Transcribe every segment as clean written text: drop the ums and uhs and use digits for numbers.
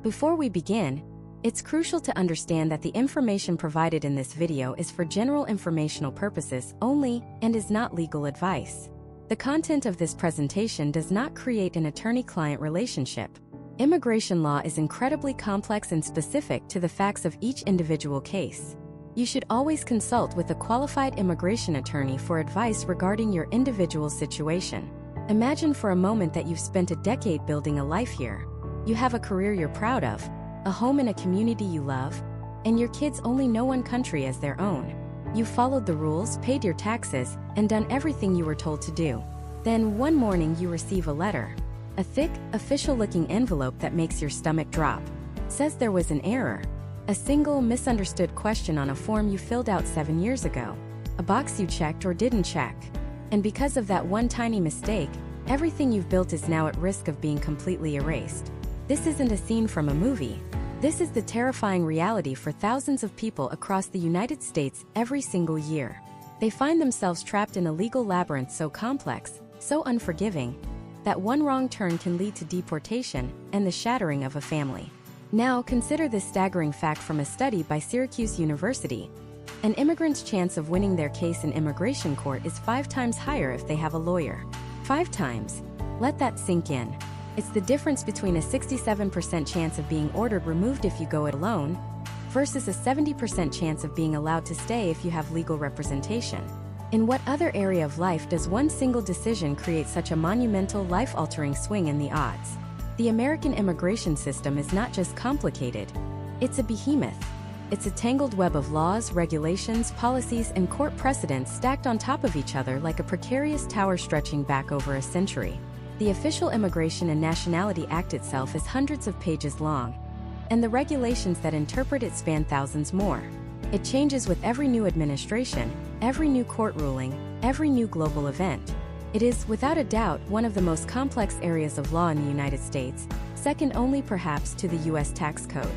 Before we begin, it's crucial to understand that the information provided in this video is for general informational purposes only and is not legal advice. The content of this presentation does not create an attorney-client relationship. Immigration law is incredibly complex and specific to the facts of each individual case. You should always consult with a qualified immigration attorney for advice regarding your individual situation. Imagine for a moment that you've spent a decade building a life here. You have a career you're proud of, a home in a community you love, and your kids only know one country as their own. You've followed the rules, paid your taxes, and done everything you were told to do. Then one morning you receive a letter. A thick, official-looking envelope that makes your stomach drop. Says there was an error. A single, misunderstood question on a form you filled out 7 years ago. A box you checked or didn't check. And because of that one tiny mistake, everything you've built is now at risk of being completely erased. This isn't a scene from a movie. This is the terrifying reality for thousands of people across the United States every single year. They find themselves trapped in a legal labyrinth so complex, so unforgiving, that one wrong turn can lead to deportation and the shattering of a family. Now, consider this staggering fact from a study by Syracuse University. An immigrant's chance of winning their case in immigration court is 5 times higher if they have a lawyer. 5 times. Let that sink in. It's the difference between a 67% chance of being ordered removed if you go it alone, versus a 70% chance of being allowed to stay if you have legal representation. In what other area of life does one single decision create such a monumental, life-altering swing in the odds? The American immigration system is not just complicated, it's a behemoth. It's a tangled web of laws, regulations, policies, and court precedents stacked on top of each other like a precarious tower stretching back over a century. The official Immigration and Nationality Act itself is hundreds of pages long, and the regulations that interpret it span thousands more. It changes with every new administration, every new court ruling, every new global event. It is, without a doubt, one of the most complex areas of law in the United States, second only perhaps to the U.S. tax code.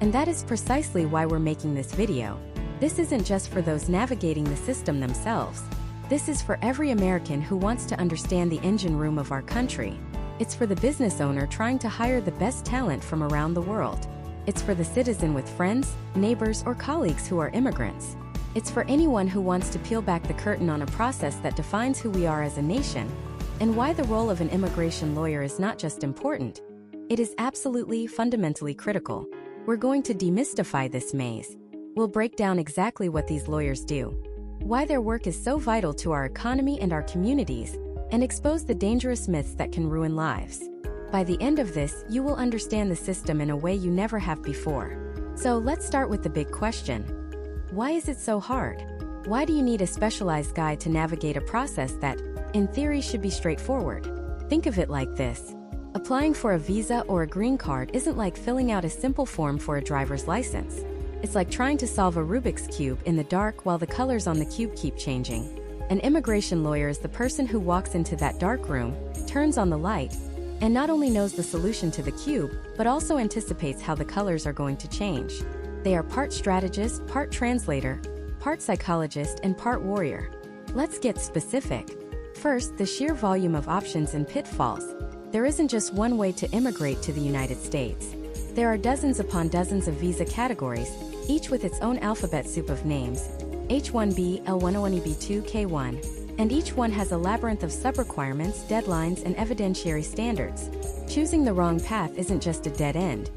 And that is precisely why we're making this video. This isn't just for those navigating the system themselves. This is for every American who wants to understand the engine room of our country. It's for the business owner trying to hire the best talent from around the world. It's for the citizen with friends, neighbors, or colleagues who are immigrants. It's for anyone who wants to peel back the curtain on a process that defines who we are as a nation, and why the role of an immigration lawyer is not just important. It is absolutely, fundamentally critical. We're going to demystify this maze. We'll break down exactly what these lawyers do, why their work is so vital to our economy and our communities, and expose the dangerous myths that can ruin lives. By the end of this, you will understand the system in a way you never have before. So let's start with the big question. Why is it so hard? Why do you need a specialized guide to navigate a process that, in theory, should be straightforward? Think of it like this. Applying for a visa or a green card isn't like filling out a simple form for a driver's license. It's like trying to solve a Rubik's Cube in the dark while the colors on the cube keep changing. An immigration lawyer is the person who walks into that dark room, turns on the light, and not only knows the solution to the cube, but also anticipates how the colors are going to change. They are part strategist, part translator, part psychologist, and part warrior. Let's get specific. First, the sheer volume of options and pitfalls. There isn't just one way to immigrate to the United States. There are dozens upon dozens of visa categories, each with its own alphabet soup of names, H1B, L101EB2, K1, and each one has a labyrinth of sub-requirements, deadlines, and evidentiary standards. Choosing the wrong path isn't just a dead end.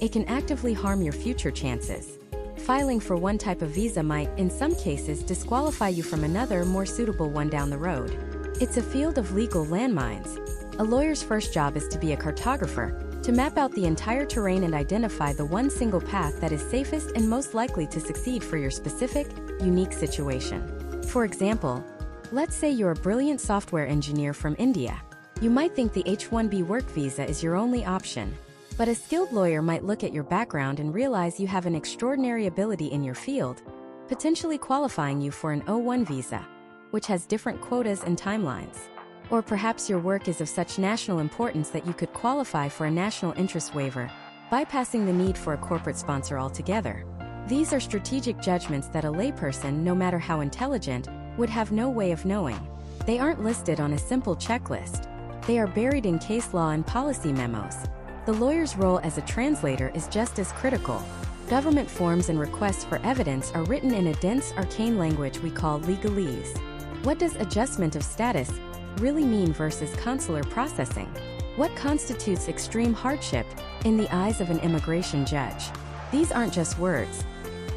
It can actively harm your future chances. Filing for one type of visa might, in some cases, disqualify you from another, more suitable one down the road. It's a field of legal landmines. A lawyer's first job is to be a cartographer, to map out the entire terrain and identify the one single path that is safest and most likely to succeed for your specific, unique situation. For example, let's say you're a brilliant software engineer from India. You might think the H1B work visa is your only option. But a skilled lawyer might look at your background and realize you have an extraordinary ability in your field, potentially qualifying you for an O1 visa, which has different quotas and timelines. Or perhaps your work is of such national importance that you could qualify for a national interest waiver, bypassing the need for a corporate sponsor altogether. These are strategic judgments that a layperson, no matter how intelligent, would have no way of knowing. They aren't listed on a simple checklist. They are buried in case law and policy memos. The lawyer's role as a translator is just as critical. Government forms and requests for evidence are written in a dense, arcane language we call legalese. What does adjustment of status really mean versus consular processing? What constitutes extreme hardship in the eyes of an immigration judge? These aren't just words.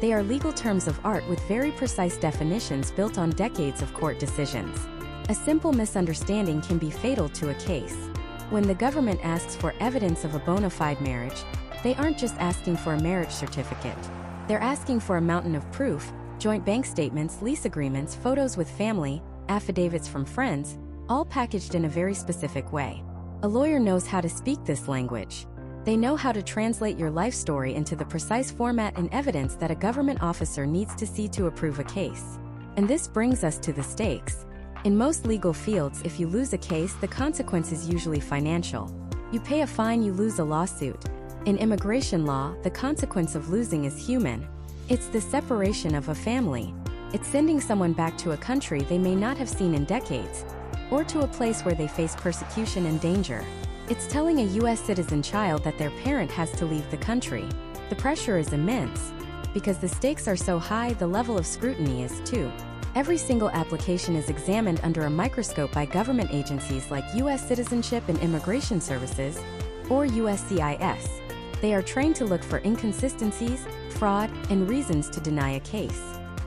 They are legal terms of art with very precise definitions built on decades of court decisions. A simple misunderstanding can be fatal to a case. When the government asks for evidence of a bona fide marriage, they aren't just asking for a marriage certificate. They're asking for a mountain of proof: joint bank statements, lease agreements, photos with family, affidavits from friends, all packaged in a very specific way. A lawyer knows how to speak this language. They know how to translate your life story into the precise format and evidence that a government officer needs to see to approve a case. And this brings us to the stakes. In most legal fields, if you lose a case, the consequence is usually financial. You pay a fine, you lose a lawsuit. In immigration law, the consequence of losing is human. It's the separation of a family. It's sending someone back to a country they may not have seen in decades, or to a place where they face persecution and danger. It's telling a U.S. citizen child that their parent has to leave the country. The pressure is immense. Because the stakes are so high, the level of scrutiny is too. Every single application is examined under a microscope by government agencies like U.S. Citizenship and Immigration Services, or USCIS. They are trained to look for inconsistencies, fraud, and reasons to deny a case.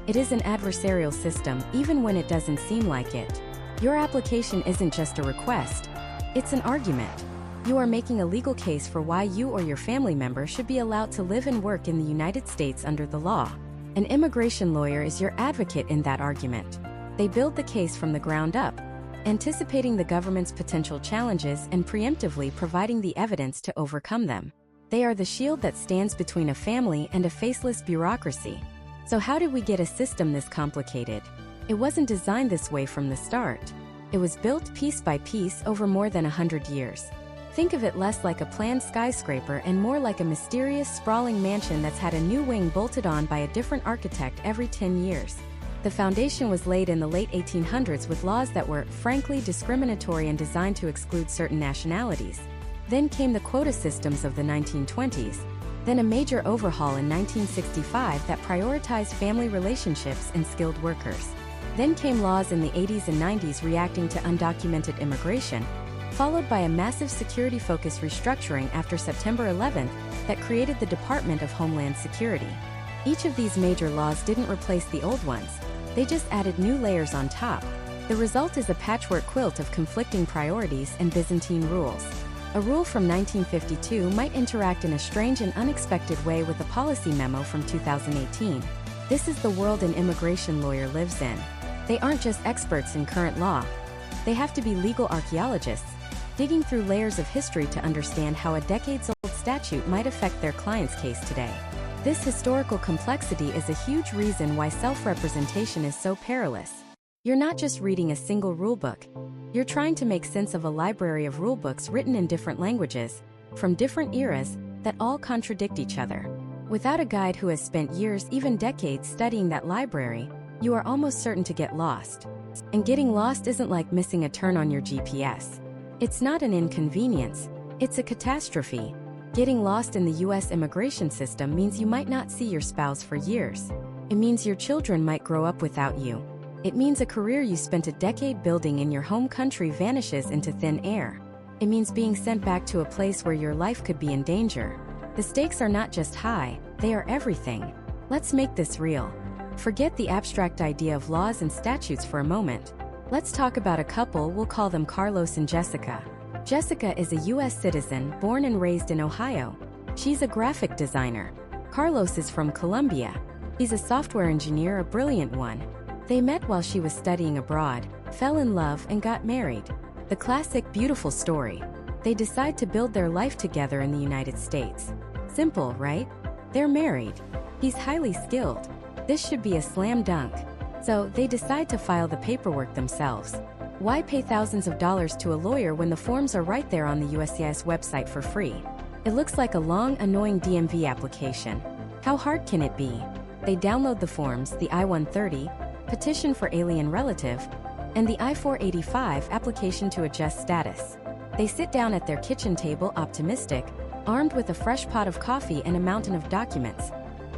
It is an adversarial system, even when it doesn't seem like it. Your application isn't just a request, it's an argument. You are making a legal case for why you or your family member should be allowed to live and work in the United States under the law. An immigration lawyer is your advocate in that argument. They build the case from the ground up, anticipating the government's potential challenges and preemptively providing the evidence to overcome them. They are the shield that stands between a family and a faceless bureaucracy. So how did we get a system this complicated? It wasn't designed this way from the start. It was built piece by piece over more than 100 years. Think of it less like a planned skyscraper and more like a mysterious, sprawling mansion that's had a new wing bolted on by a different architect every 10 years. The foundation was laid in the late 1800s with laws that were, frankly, discriminatory and designed to exclude certain nationalities. Then came the quota systems of the 1920s, then a major overhaul in 1965 that prioritized family relationships and skilled workers. Then came laws in the 80s and 90s reacting to undocumented immigration, followed by a massive security-focused restructuring after September 11th that created the Department of Homeland Security. Each of these major laws didn't replace the old ones, they just added new layers on top. The result is a patchwork quilt of conflicting priorities and Byzantine rules. A rule from 1952 might interact in a strange and unexpected way with a policy memo from 2018. This is the world an immigration lawyer lives in. They aren't just experts in current law. They have to be legal archaeologists, digging through layers of history to understand how a decades-old statute might affect their client's case today. This historical complexity is a huge reason why self-representation is so perilous. You're not just reading a single rulebook. You're trying to make sense of a library of rulebooks written in different languages, from different eras, that all contradict each other. Without a guide who has spent years, even decades, studying that library, you are almost certain to get lost. And getting lost isn't like missing a turn on your GPS. It's not an inconvenience, it's a catastrophe. Getting lost in the U.S. immigration system means you might not see your spouse for years. It means your children might grow up without you. It means a career you spent a decade building in your home country vanishes into thin air. It means being sent back to a place where your life could be in danger. The stakes are not just high, they are everything. Let's make this real. Forget the abstract idea of laws and statutes for a moment. Let's talk about a couple, we'll call them Carlos and Jessica. Jessica is a U.S. citizen, born and raised in Ohio. She's a graphic designer. Carlos is from Colombia. He's a software engineer, a brilliant one. They met while she was studying abroad, fell in love, and got married. The classic, beautiful story. They decide to build their life together in the United States. Simple, right? They're married. He's highly skilled. This should be a slam dunk. So, they decide to file the paperwork themselves. Why pay thousands of dollars to a lawyer when the forms are right there on the USCIS website for free? It looks like a long, annoying DMV application. How hard can it be? They download the forms, the I-130, petition for alien relative, and the I-485 application to adjust status. They sit down at their kitchen table optimistic, armed with a fresh pot of coffee and a mountain of documents.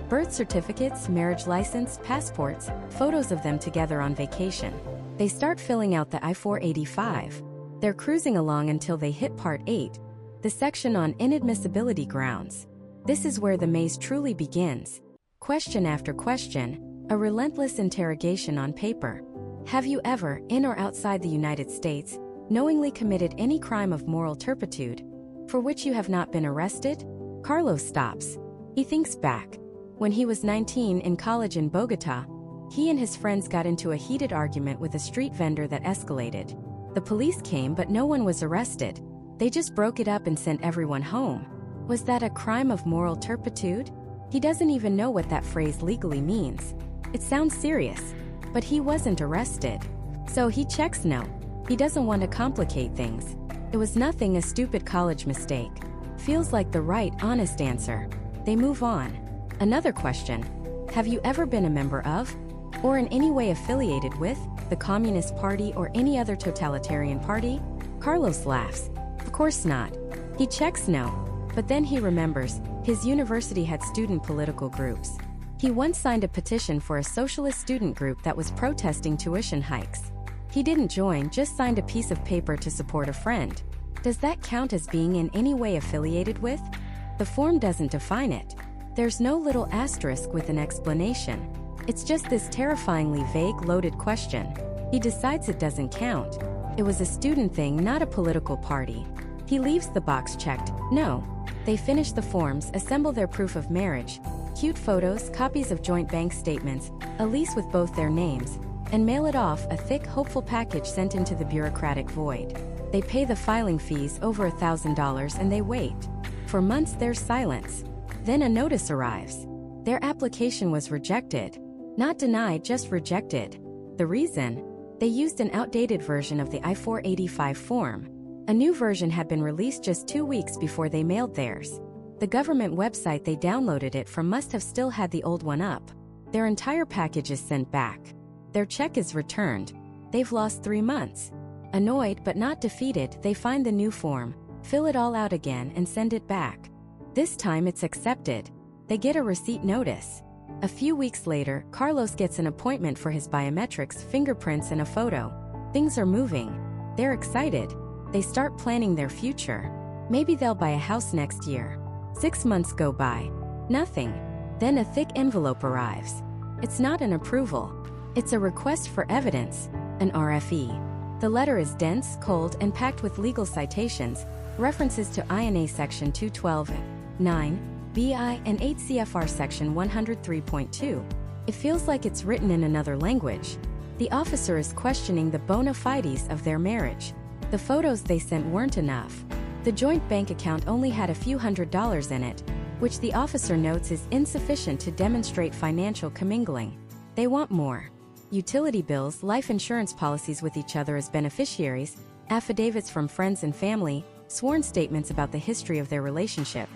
Birth certificates, marriage license, passports, photos of them together on vacation. They start filling out the I-485. They're cruising along until they hit Part 8, the section on inadmissibility grounds. This is where the maze truly begins. Question after question, a relentless interrogation on paper. Have you ever, in or outside the United States, knowingly committed any crime of moral turpitude, for which you have not been arrested? Carlos stops. He thinks back. When he was 19 in college in Bogota, he and his friends got into a heated argument with a street vendor that escalated. The police came, but no one was arrested. They just broke it up and sent everyone home. Was that a crime of moral turpitude? He doesn't even know what that phrase legally means. It sounds serious, but he wasn't arrested. So he checks no. He doesn't want to complicate things. It was nothing, a stupid college mistake. Feels like the right, honest answer. They move on. Another question. Have you ever been a member of, or in any way affiliated with, the Communist Party or any other totalitarian party? Carlos laughs. Of course not. He checks no. But then he remembers, his university had student political groups. He once signed a petition for a socialist student group that was protesting tuition hikes. He didn't join, just signed a piece of paper to support a friend. Does that count as being in any way affiliated with? The form doesn't define it. There's no little asterisk with an explanation. It's just this terrifyingly vague, loaded question. He decides it doesn't count. It was a student thing, not a political party. He leaves the box checked, no. They finish the forms, assemble their proof of marriage, cute photos, copies of joint bank statements, a lease with both their names, and mail it off, a thick, hopeful package sent into the bureaucratic void. They pay the filing fees, over $1,000, and they wait. For months there's silence. Then a notice arrives. Their application was rejected. Not denied, just rejected. The reason? They used an outdated version of the I-485 form. A new version had been released just 2 weeks before they mailed theirs. The government website they downloaded it from must have still had the old one up. Their entire package is sent back. Their check is returned. They've lost 3 months. Annoyed but not defeated, they find the new form, fill it all out again and send it back. This time it's accepted. They get a receipt notice. A few weeks later, Carlos gets an appointment for his biometrics, fingerprints and a photo. Things are moving. They're excited. They start planning their future. Maybe they'll buy a house next year. 6 months go by. Nothing. Then a thick envelope arrives. It's not an approval. It's a request for evidence, an RFE. The letter is dense, cold, and packed with legal citations, references to INA Section 212(9), BI, and 8 CFR Section 103.2. It feels like it's written in another language. The officer is questioning the bona fides of their marriage. The photos they sent weren't enough. The joint bank account only had a few $100s in it, which the officer notes is insufficient to demonstrate financial commingling. They want more. Utility bills, life insurance policies with each other as beneficiaries, affidavits from friends and family, sworn statements about the history of their relationship.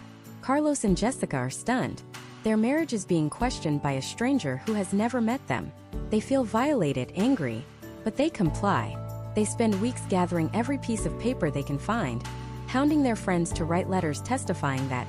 Carlos and Jessica are stunned. Their marriage is being questioned by a stranger who has never met them. They feel violated, angry, but they comply. They spend weeks gathering every piece of paper they can find, hounding their friends to write letters testifying that,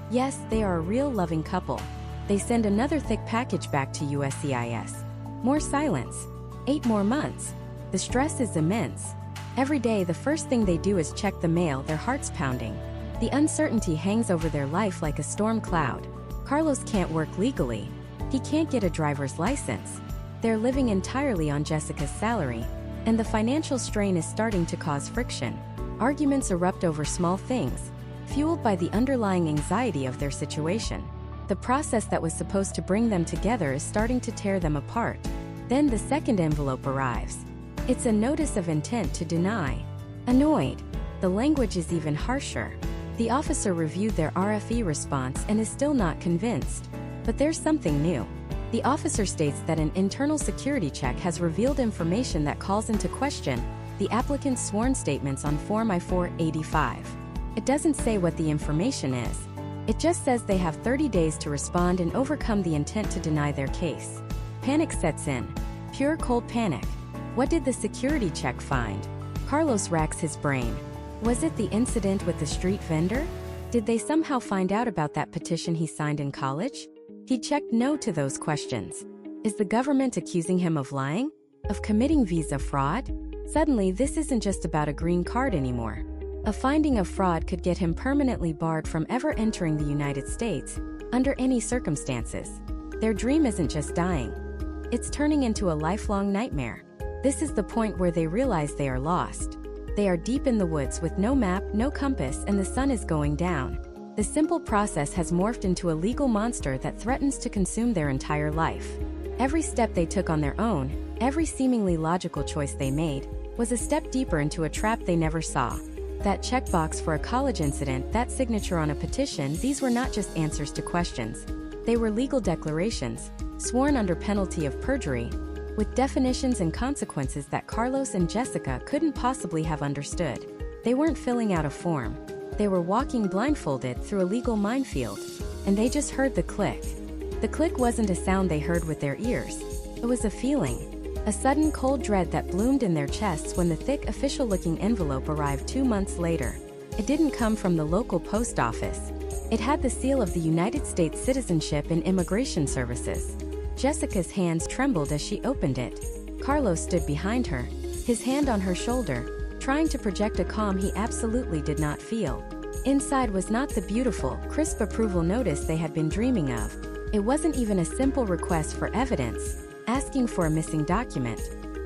yes, they are a real loving couple. They send another thick package back to USCIS. More silence. 8 more months. The stress is immense. Every day the first thing they do is check the mail, their hearts pounding. The uncertainty hangs over their life like a storm cloud. Carlos can't work legally. He can't get a driver's license. They're living entirely on Jessica's salary, and the financial strain is starting to cause friction. Arguments erupt over small things, fueled by the underlying anxiety of their situation. The process that was supposed to bring them together is starting to tear them apart. Then the second envelope arrives. It's a notice of intent to deny. Annoyed. The language is even harsher. The officer reviewed their RFE response and is still not convinced. But there's something new. The officer states that an internal security check has revealed information that calls into question the applicant's sworn statements on Form I-485. It doesn't say what the information is. It just says they have 30 days to respond and overcome the intent to deny their case. Panic sets in. Pure cold panic. What did the security check find? Carlos racks his brain. Was it the incident with the street vendor? Did they somehow find out about that petition he signed in college? He checked no to those questions. Is the government accusing him of lying? Of committing visa fraud? Suddenly, this isn't just about a green card anymore. A finding of fraud could get him permanently barred from ever entering the United States, under any circumstances. Their dream isn't just dying. It's turning into a lifelong nightmare. This is the point where they realize they are lost. They are deep in the woods with no map, no compass, and the sun is going down. The simple process has morphed into a legal monster that threatens to consume their entire life. Every step they took on their own, every seemingly logical choice they made, was a step deeper into a trap they never saw. That checkbox for a college incident, that signature on a petition, these were not just answers to questions. They were legal declarations, sworn under penalty of perjury, with definitions and consequences that Carlos and Jessica couldn't possibly have understood. They weren't filling out a form. They were walking blindfolded through a legal minefield, and they just heard the click. The click wasn't a sound they heard with their ears. It was a feeling, a sudden cold dread that bloomed in their chests when the thick, official-looking envelope arrived 2 months later. It didn't come from the local post office. It had the seal of the United States Citizenship and Immigration Services. Jessica's hands trembled as she opened it. Carlos stood behind her, his hand on her shoulder, trying to project a calm he absolutely did not feel. Inside was not the beautiful, crisp approval notice they had been dreaming of. It wasn't even a simple request for evidence, asking for a missing document.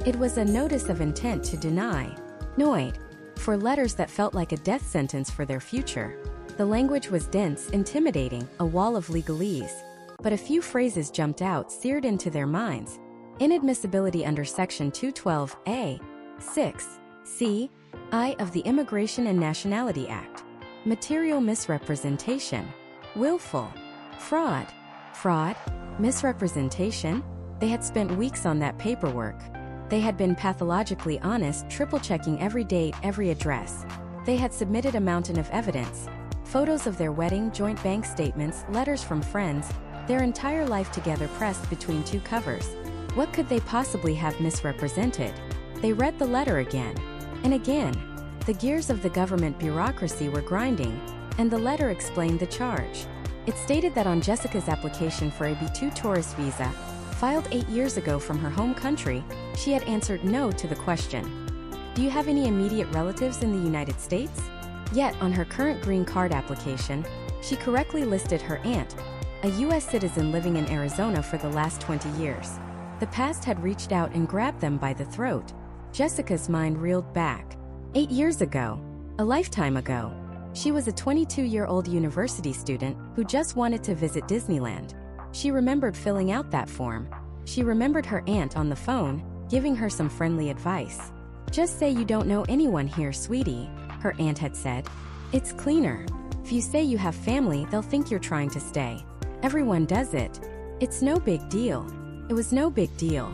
It was a notice of intent to deny. Noid. For letters that felt like a death sentence for their future. The language was dense, intimidating, a wall of legalese. But a few phrases jumped out, seared into their minds. Inadmissibility under Section 212A, 6, C, I of the Immigration and Nationality Act. Material misrepresentation. Willful. Fraud. Fraud? Misrepresentation? They had spent weeks on that paperwork. They had been pathologically honest, triple-checking every date, every address. They had submitted a mountain of evidence. Photos of their wedding, joint bank statements, letters from friends, their entire life together pressed between two covers. What could they possibly have misrepresented? They read the letter again. And again. The gears of the government bureaucracy were grinding, and the letter explained the charge. It stated that on Jessica's application for a B2 tourist visa, filed 8 years ago from her home country, she had answered no to the question. Do you have any immediate relatives in the United States? Yet, on her current green card application, she correctly listed her aunt, a U.S. citizen living in Arizona for the last 20 years. The past had reached out and grabbed them by the throat. Jessica's mind reeled back. 8 years ago. A lifetime ago. She was a 22-year-old university student who just wanted to visit Disneyland. She remembered filling out that form. She remembered her aunt on the phone, giving her some friendly advice. Just say you don't know anyone here, sweetie, her aunt had said. It's cleaner. If you say you have family, they'll think you're trying to stay. Everyone does it. It's no big deal. It was no big deal.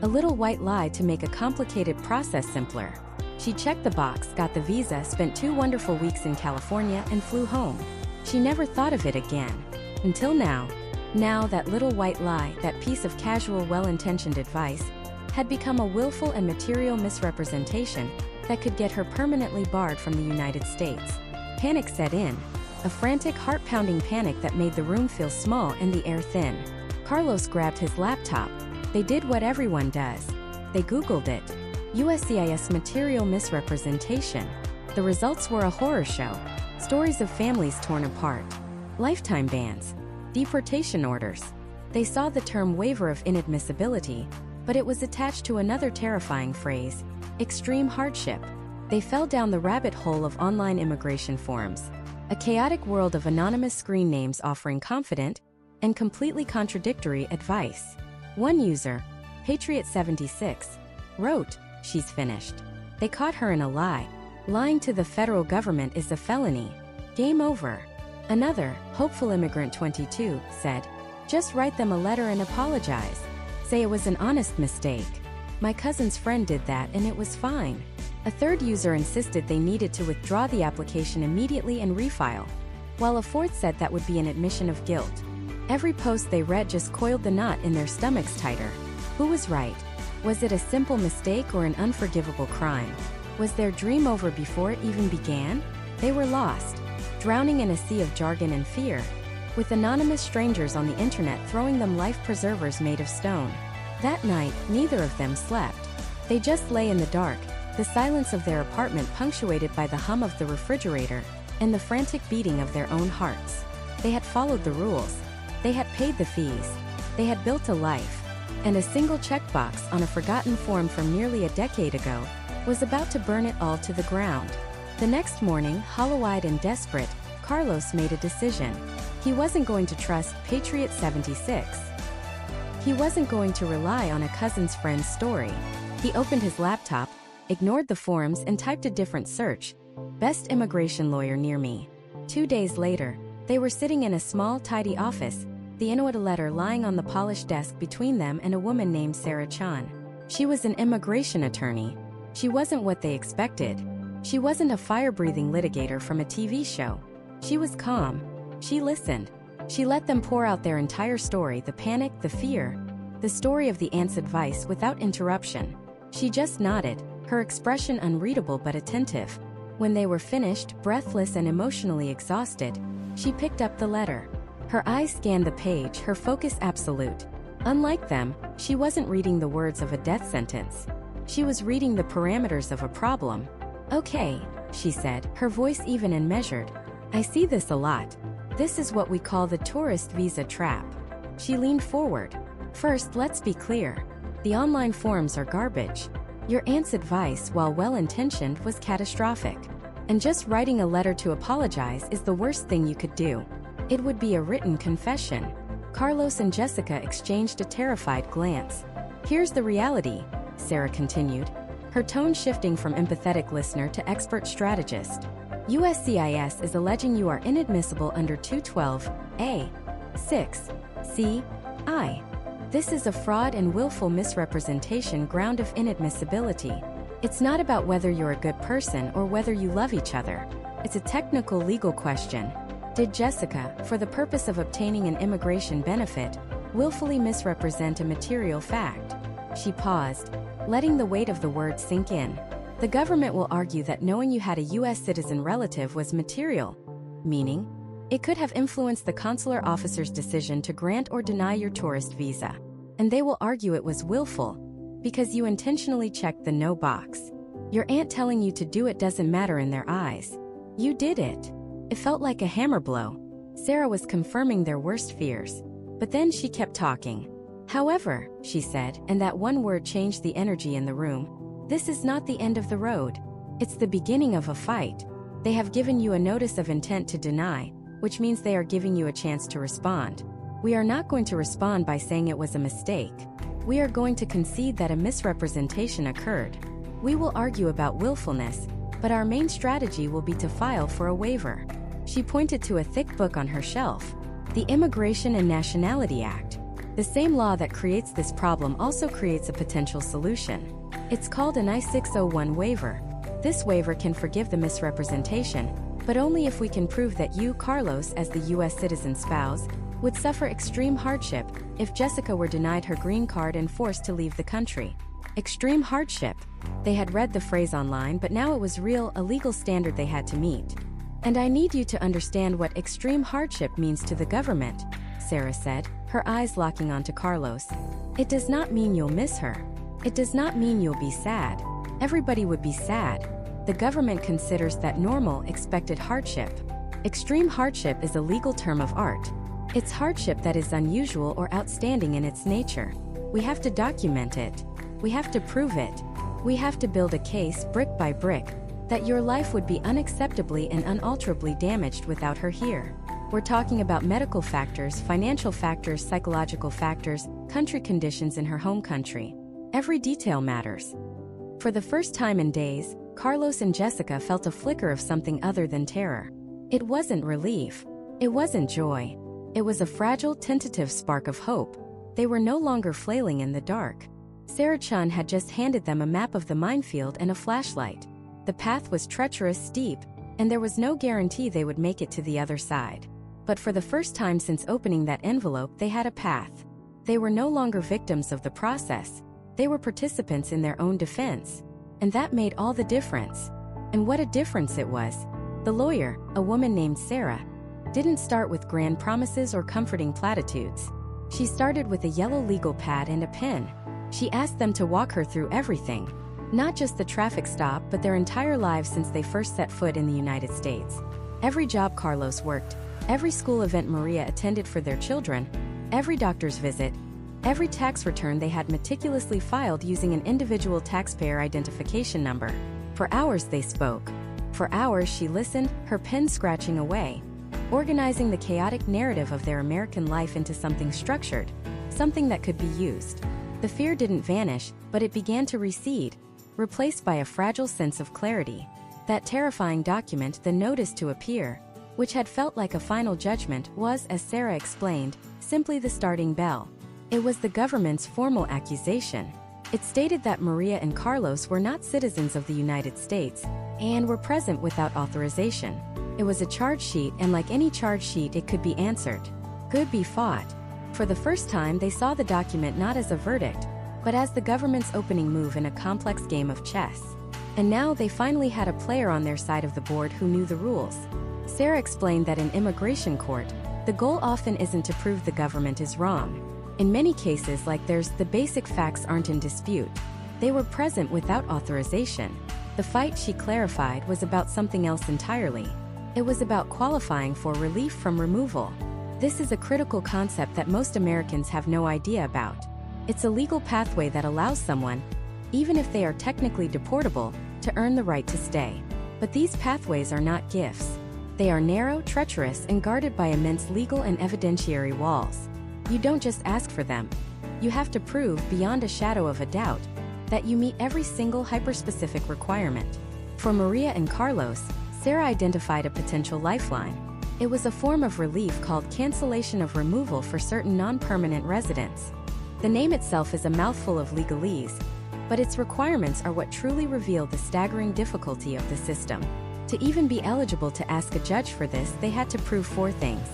A little white lie to make a complicated process simpler. She checked the box, got the visa, spent 2 wonderful weeks in California, and flew home. She never thought of it again. Until now. Now that little white lie, that piece of casual, well-intentioned advice, had become a willful and material misrepresentation that could get her permanently barred from the United States. Panic set in. A frantic, heart-pounding panic that made the room feel small and the air thin. Carlos grabbed his laptop. They did what everyone does. They Googled it. USCIS material misrepresentation. The results were a horror show. Stories of families torn apart. Lifetime bans. Deportation orders. They saw the term waiver of inadmissibility, but it was attached to another terrifying phrase, extreme hardship. They fell down the rabbit hole of online immigration forums. A chaotic world of anonymous screen names offering confident and completely contradictory advice. One user, Patriot76, wrote, "She's finished." They caught her in a lie. Lying to the federal government is a felony. Game over. Another, Hopeful Immigrant 22, said, "Just write them a letter and apologize. Say it was an honest mistake. My cousin's friend did that and it was fine." A third user insisted they needed to withdraw the application immediately and refile, while a fourth said that would be an admission of guilt. Every post they read just coiled the knot in their stomachs tighter. Who was right? Was it a simple mistake or an unforgivable crime? Was their dream over before it even began? They were lost. drowning in a sea of jargon and fear, with anonymous strangers on the internet throwing them life preservers made of stone. That night, neither of them slept. They just lay in the dark, the silence of their apartment punctuated by the hum of the refrigerator and the frantic beating of their own hearts. They had followed the rules. They had paid the fees. They had built a life. And a single checkbox on a forgotten form from nearly a decade ago was about to burn it all to the ground. The next morning, hollow-eyed and desperate, Carlos made a decision. He wasn't going to trust Patriot 76. He wasn't going to rely on a cousin's friend's story. He opened his laptop, ignored the forums and typed a different search. Best immigration lawyer near me. 2 days later, they were sitting in a small, tidy office, the Inuit letter lying on the polished desk between them and a woman named Sarah Chan. She was an immigration attorney. She wasn't what they expected. She wasn't a fire-breathing litigator from a TV show. She was calm. She listened. She let them pour out their entire story, the panic, the fear, the story of the aunt's advice without interruption. She just nodded, her expression unreadable but attentive. When they were finished, breathless and emotionally exhausted, she picked up the letter. Her eyes scanned the page, her focus absolute. Unlike them, she wasn't reading the words of a death sentence. She was reading the parameters of a problem. Okay, she said, her voice even and measured. I see this a lot. This is what we call the tourist visa trap. She leaned forward. First, let's be clear. The online forums are garbage. Your aunt's advice, while well-intentioned, was catastrophic. And just writing a letter to apologize is the worst thing you could do. It would be a written confession. Carlos and Jessica exchanged a terrified glance. Here's the reality, Sarah continued, her tone shifting from empathetic listener to expert strategist. USCIS is alleging you are inadmissible under 212A, 6, C, I. This is a fraud and willful misrepresentation ground of inadmissibility. It's not about whether you're a good person or whether you love each other. It's a technical legal question. Did Jessica, for the purpose of obtaining an immigration benefit, willfully misrepresent a material fact? She paused, letting the weight of the words sink in. The government will argue that knowing you had a U.S. citizen relative was material, meaning it could have influenced the consular officer's decision to grant or deny your tourist visa. And they will argue it was willful, because you intentionally checked the no box. Your aunt telling you to do it doesn't matter in their eyes. You did it. It felt like a hammer blow. Sarah was confirming their worst fears. But then she kept talking. However, she said, and that one word changed the energy in the room, this is not the end of the road. It's the beginning of a fight. They have given you a notice of intent to deny, which means they are giving you a chance to respond. We are not going to respond by saying it was a mistake. We are going to concede that a misrepresentation occurred. We will argue about willfulness, but our main strategy will be to file for a waiver. She pointed to a thick book on her shelf. The Immigration and Nationality Act. The same law that creates this problem also creates a potential solution. It's called an I-601 waiver. This waiver can forgive the misrepresentation, but only if we can prove that you, Carlos, as the U.S. citizen spouse, would suffer extreme hardship if Jessica were denied her green card and forced to leave the country. Extreme hardship. They had read the phrase online, but now it was real, a legal standard they had to meet. And I need you to understand what extreme hardship means to the government, Sarah said, her eyes locking onto Carlos. It does not mean you'll miss her. It does not mean you'll be sad. Everybody would be sad. The government considers that normal, expected hardship. Extreme hardship is a legal term of art. It's hardship that is unusual or outstanding in its nature. We have to document it. We have to prove it. We have to build a case, brick by brick, that your life would be unacceptably and unalterably damaged without her here. We're talking about medical factors, financial factors, psychological factors, country conditions in her home country. Every detail matters. For the first time in days, Carlos and Jessica felt a flicker of something other than terror. It wasn't relief. It wasn't joy. It was a fragile, tentative spark of hope. They were no longer flailing in the dark. Sarah Chun had just handed them a map of the minefield and a flashlight. The path was treacherous, steep, and there was no guarantee they would make it to the other side. But for the first time since opening that envelope, they had a path. They were no longer victims of the process. They were participants in their own defense. And that made all the difference. And what a difference it was. The lawyer, a woman named Sarah, didn't start with grand promises or comforting platitudes. She started with a yellow legal pad and a pen. She asked them to walk her through everything. Not just the traffic stop, but their entire lives since they first set foot in the United States. Every job Carlos worked, every school event Maria attended for their children, every doctor's visit, every tax return they had meticulously filed using an individual taxpayer identification number. For hours they spoke. For hours she listened, her pen scratching away, organizing the chaotic narrative of their American life into something structured, something that could be used. The fear didn't vanish, but it began to recede, replaced by a fragile sense of clarity. That terrifying document, the notice to appear, which had felt like a final judgment, was, as Sarah explained, simply the starting bell. It was the government's formal accusation. It stated that Maria and Carlos were not citizens of the United States and were present without authorization. It was a charge sheet, and like any charge sheet, it could be answered, could be fought. For the first time, they saw the document not as a verdict, but as the government's opening move in a complex game of chess. And now they finally had a player on their side of the board who knew the rules. Sarah explained that in immigration court, the goal often isn't to prove the government is wrong. In many cases like theirs, the basic facts aren't in dispute. They were present without authorization. The fight, she clarified, was about something else entirely. It was about qualifying for relief from removal. This is a critical concept that most Americans have no idea about. It's a legal pathway that allows someone, even if they are technically deportable, to earn the right to stay. But these pathways are not gifts. They are narrow, treacherous, and guarded by immense legal and evidentiary walls. You don't just ask for them. You have to prove, beyond a shadow of a doubt, that you meet every single hyperspecific requirement. For Maria and Carlos, Sarah identified a potential lifeline. It was a form of relief called cancellation of removal for certain non-permanent residents. The name itself is a mouthful of legalese, but its requirements are what truly reveal the staggering difficulty of the system. To even be eligible to ask a judge for this, they had to prove 4 things.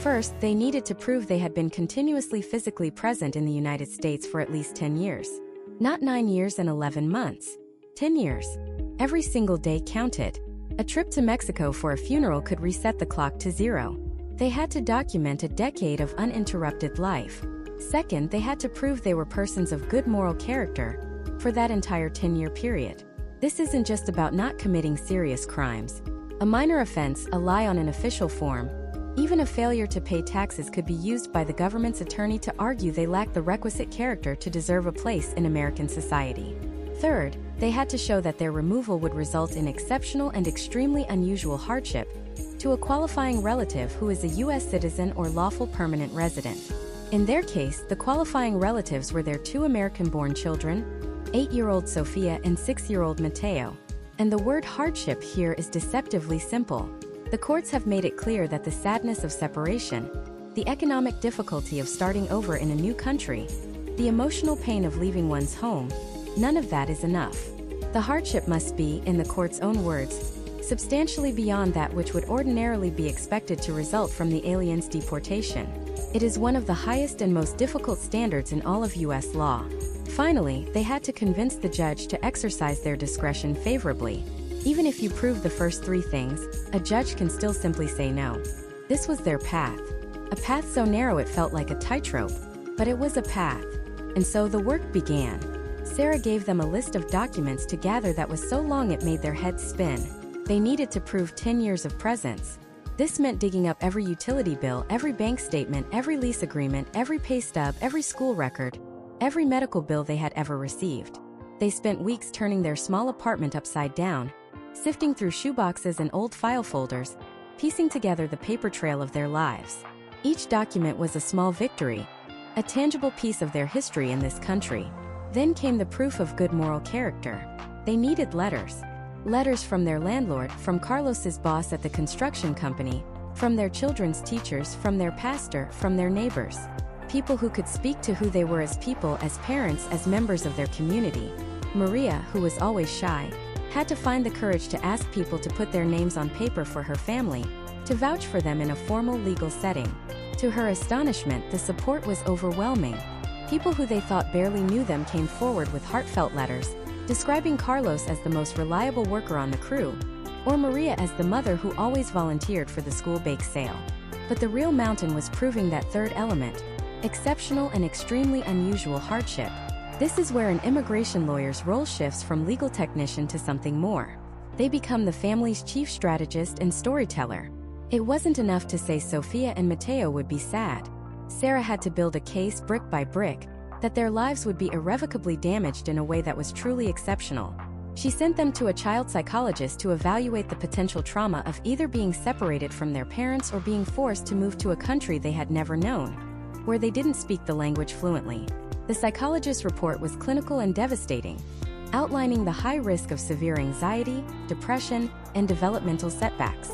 First, they needed to prove they had been continuously physically present in the United States for at least 10 years. Not 9 years and 11 months. 10 years. Every single day counted. A trip to Mexico for a funeral could reset the clock to 0. They had to document a decade of uninterrupted life. Second, they had to prove they were persons of good moral character for that entire 10-year period. This isn't just about not committing serious crimes. A minor offense, a lie on an official form, even a failure to pay taxes could be used by the government's attorney to argue they lack the requisite character to deserve a place in American society. Third, they had to show that their removal would result in exceptional and extremely unusual hardship to a qualifying relative who is a U.S. citizen or lawful permanent resident. In their case, the qualifying relatives were their 2 American-born children, 8-year-old Sophia and 6-year-old Mateo. And the word hardship here is deceptively simple. The courts have made it clear that the sadness of separation, the economic difficulty of starting over in a new country, the emotional pain of leaving one's home, none of that is enough. The hardship must be, in the court's own words, substantially beyond that which would ordinarily be expected to result from the alien's deportation. It is one of the highest and most difficult standards in all of U.S. law. Finally, they had to convince the judge to exercise their discretion favorably. Even if you prove the first 3 things, a judge can still simply say no. This was their path. A path so narrow it felt like a tightrope, but it was a path. And so the work began. Sarah gave them a list of documents to gather that was so long it made their heads spin. They needed to prove 10 years of presence. This meant digging up every utility bill, every bank statement, every lease agreement, every pay stub, every school record, every medical bill they had ever received. They spent weeks turning their small apartment upside down, sifting through shoeboxes and old file folders, piecing together the paper trail of their lives. Each document was a small victory, a tangible piece of their history in this country. Then came the proof of good moral character. They needed letters. Letters from their landlord, from Carlos's boss at the construction company, from their children's teachers, from their pastor, from their neighbors. People who could speak to who they were as people, as parents, as members of their community. Maria, who was always shy, had to find the courage to ask people to put their names on paper for her family, to vouch for them in a formal legal setting. To her astonishment, the support was overwhelming. People who they thought barely knew them came forward with heartfelt letters, describing Carlos as the most reliable worker on the crew, or Maria as the mother who always volunteered for the school bake sale. But the real mountain was proving that third element: exceptional and extremely unusual hardship. This is where an immigration lawyer's role shifts from legal technician to something more. They become the family's chief strategist and storyteller. It wasn't enough to say Sophia and Mateo would be sad. Sarah had to build a case brick by brick, that their lives would be irrevocably damaged in a way that was truly exceptional. She sent them to a child psychologist to evaluate the potential trauma of either being separated from their parents or being forced to move to a country they had never known, where they didn't speak the language fluently. The psychologist's report was clinical and devastating, outlining the high risk of severe anxiety, depression, and developmental setbacks.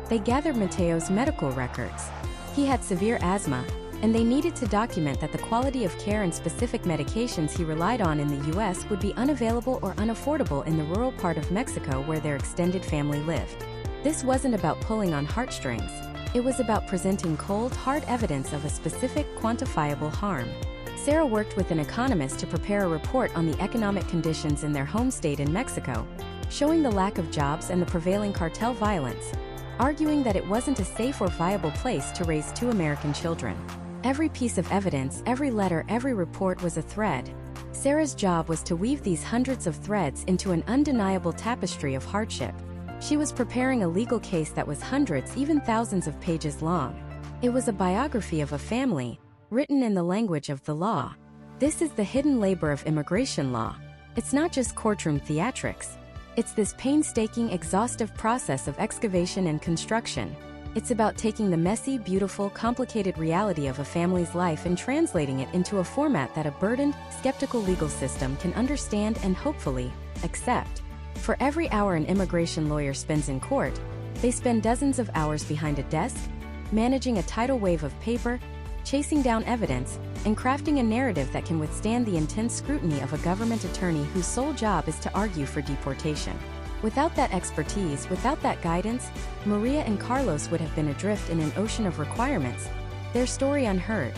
They gathered Mateo's medical records. He had severe asthma, and they needed to document that the quality of care and specific medications he relied on in the U.S. would be unavailable or unaffordable in the rural part of Mexico where their extended family lived. This wasn't about pulling on heartstrings. It was about presenting cold, hard evidence of a specific, quantifiable harm. Sarah worked with an economist to prepare a report on the economic conditions in their home state in Mexico, showing the lack of jobs and the prevailing cartel violence, arguing that it wasn't a safe or viable place to raise two American children. Every piece of evidence, every letter, every report was a thread. Sarah's job was to weave these hundreds of threads into an undeniable tapestry of hardship. She was preparing a legal case that was hundreds, even thousands of pages long. It was a biography of a family, written in the language of the law. This is the hidden labor of immigration law. It's not just courtroom theatrics. It's this painstaking, exhaustive process of excavation and construction. It's about taking the messy, beautiful, complicated reality of a family's life and translating it into a format that a burdened, skeptical legal system can understand and hopefully accept. For every hour an immigration lawyer spends in court, they spend dozens of hours behind a desk, managing a tidal wave of paper, chasing down evidence, and crafting a narrative that can withstand the intense scrutiny of a government attorney whose sole job is to argue for deportation. Without that expertise, without that guidance, Maria and Carlos would have been adrift in an ocean of requirements, their story unheard,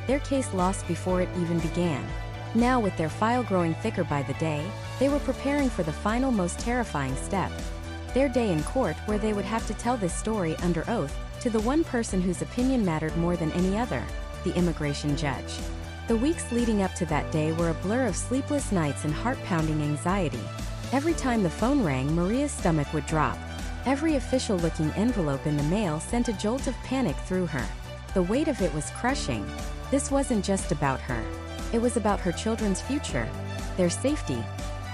their case lost before it even began. Now, with their file growing thicker by the day, they were preparing for the final, most terrifying step. Their day in court, where they would have to tell this story under oath to the one person whose opinion mattered more than any other, the immigration judge. The weeks leading up to that day were a blur of sleepless nights and heart-pounding anxiety. Every time the phone rang, Maria's stomach would drop. Every official-looking envelope in the mail sent a jolt of panic through her. The weight of it was crushing. This wasn't just about her. It was about her children's future, their safety,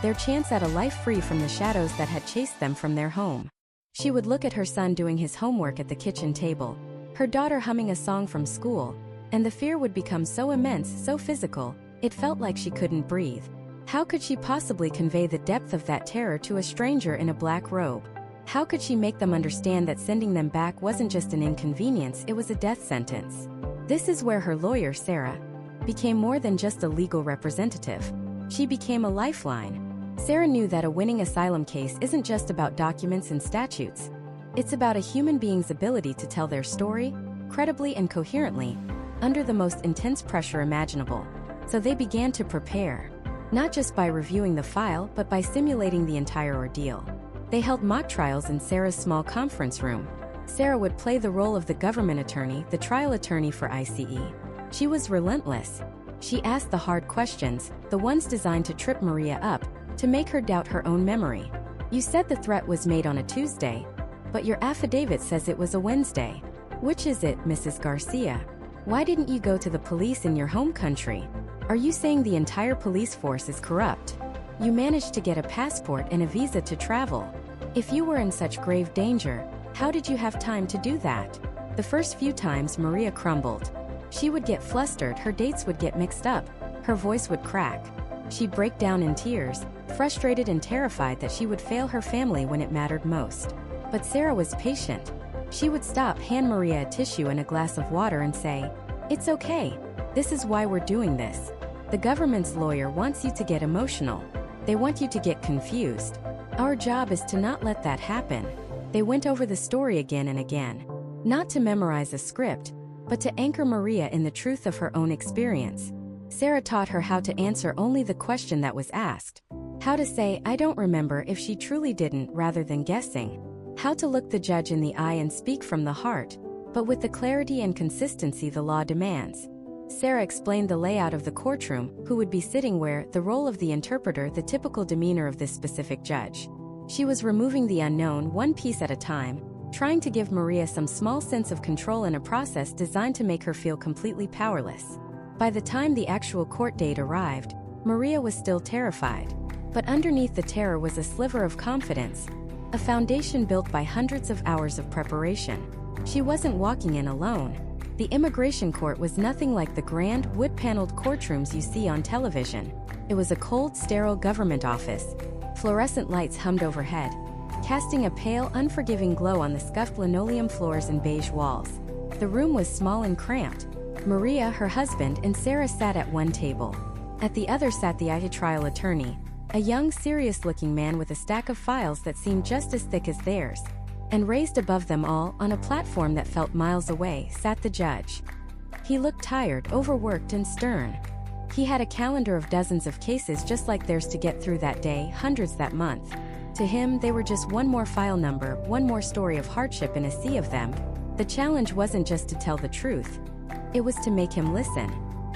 their chance at a life free from the shadows that had chased them from their home. She would look at her son doing his homework at the kitchen table, her daughter humming a song from school, and the fear would become so immense, so physical, it felt like she couldn't breathe. How could she possibly convey the depth of that terror to a stranger in a black robe? How could she make them understand that sending them back wasn't just an inconvenience, it was a death sentence? This is where her lawyer, Sarah, became more than just a legal representative. She became a lifeline. Sarah knew that a winning asylum case isn't just about documents and statutes. It's about a human being's ability to tell their story, credibly and coherently, under the most intense pressure imaginable. So they began to prepare. Not just by reviewing the file, but by simulating the entire ordeal. They held mock trials in Sarah's small conference room. Sarah would play the role of the government attorney, the trial attorney for ICE. She was relentless. She asked the hard questions, the ones designed to trip Maria up, to make her doubt her own memory. You said the threat was made on a Tuesday, but your affidavit says it was a Wednesday. Which is it, Mrs. Garcia? Why didn't you go to the police in your home country? Are you saying the entire police force is corrupt? You managed to get a passport and a visa to travel. If you were in such grave danger, how did you have time to do that? The first few times Maria crumbled. She would get flustered, her dates would get mixed up, her voice would crack. She'd break down in tears, frustrated and terrified that she would fail her family when it mattered most. But Sarah was patient. She would stop, hand Maria a tissue and a glass of water and say, "It's okay. This is why we're doing this. The government's lawyer wants you to get emotional. They want you to get confused. Our job is to not let that happen." They went over the story again and again. Not to memorize a script, but to anchor Maria in the truth of her own experience. Sarah taught her how to answer only the question that was asked. How to say, "I don't remember," if she truly didn't, rather than guessing. How to look the judge in the eye and speak from the heart, but with the clarity and consistency the law demands. Sarah explained the layout of the courtroom, who would be sitting where, the role of the interpreter, the typical demeanor of this specific judge. She was removing the unknown one piece at a time, trying to give Maria some small sense of control in a process designed to make her feel completely powerless. By the time the actual court date arrived, Maria was still terrified. But underneath the terror was a sliver of confidence, a foundation built by hundreds of hours of preparation. She wasn't walking in alone. The immigration court was nothing like the grand, wood-paneled courtrooms you see on television. It was a cold, sterile government office. Fluorescent lights hummed overhead, casting a pale, unforgiving glow on the scuffed linoleum floors and beige walls. The room was small and cramped. Maria, her husband, and Sarah sat at one table. At the other sat the trial attorney, a young, serious-looking man with a stack of files that seemed just as thick as theirs. And raised above them all, on a platform that felt miles away, sat the judge. He looked tired, overworked, and stern. He had a calendar of dozens of cases just like theirs to get through that day, hundreds that month. To him, they were just one more file number, one more story of hardship in a sea of them. The challenge wasn't just to tell the truth. It was to make him listen.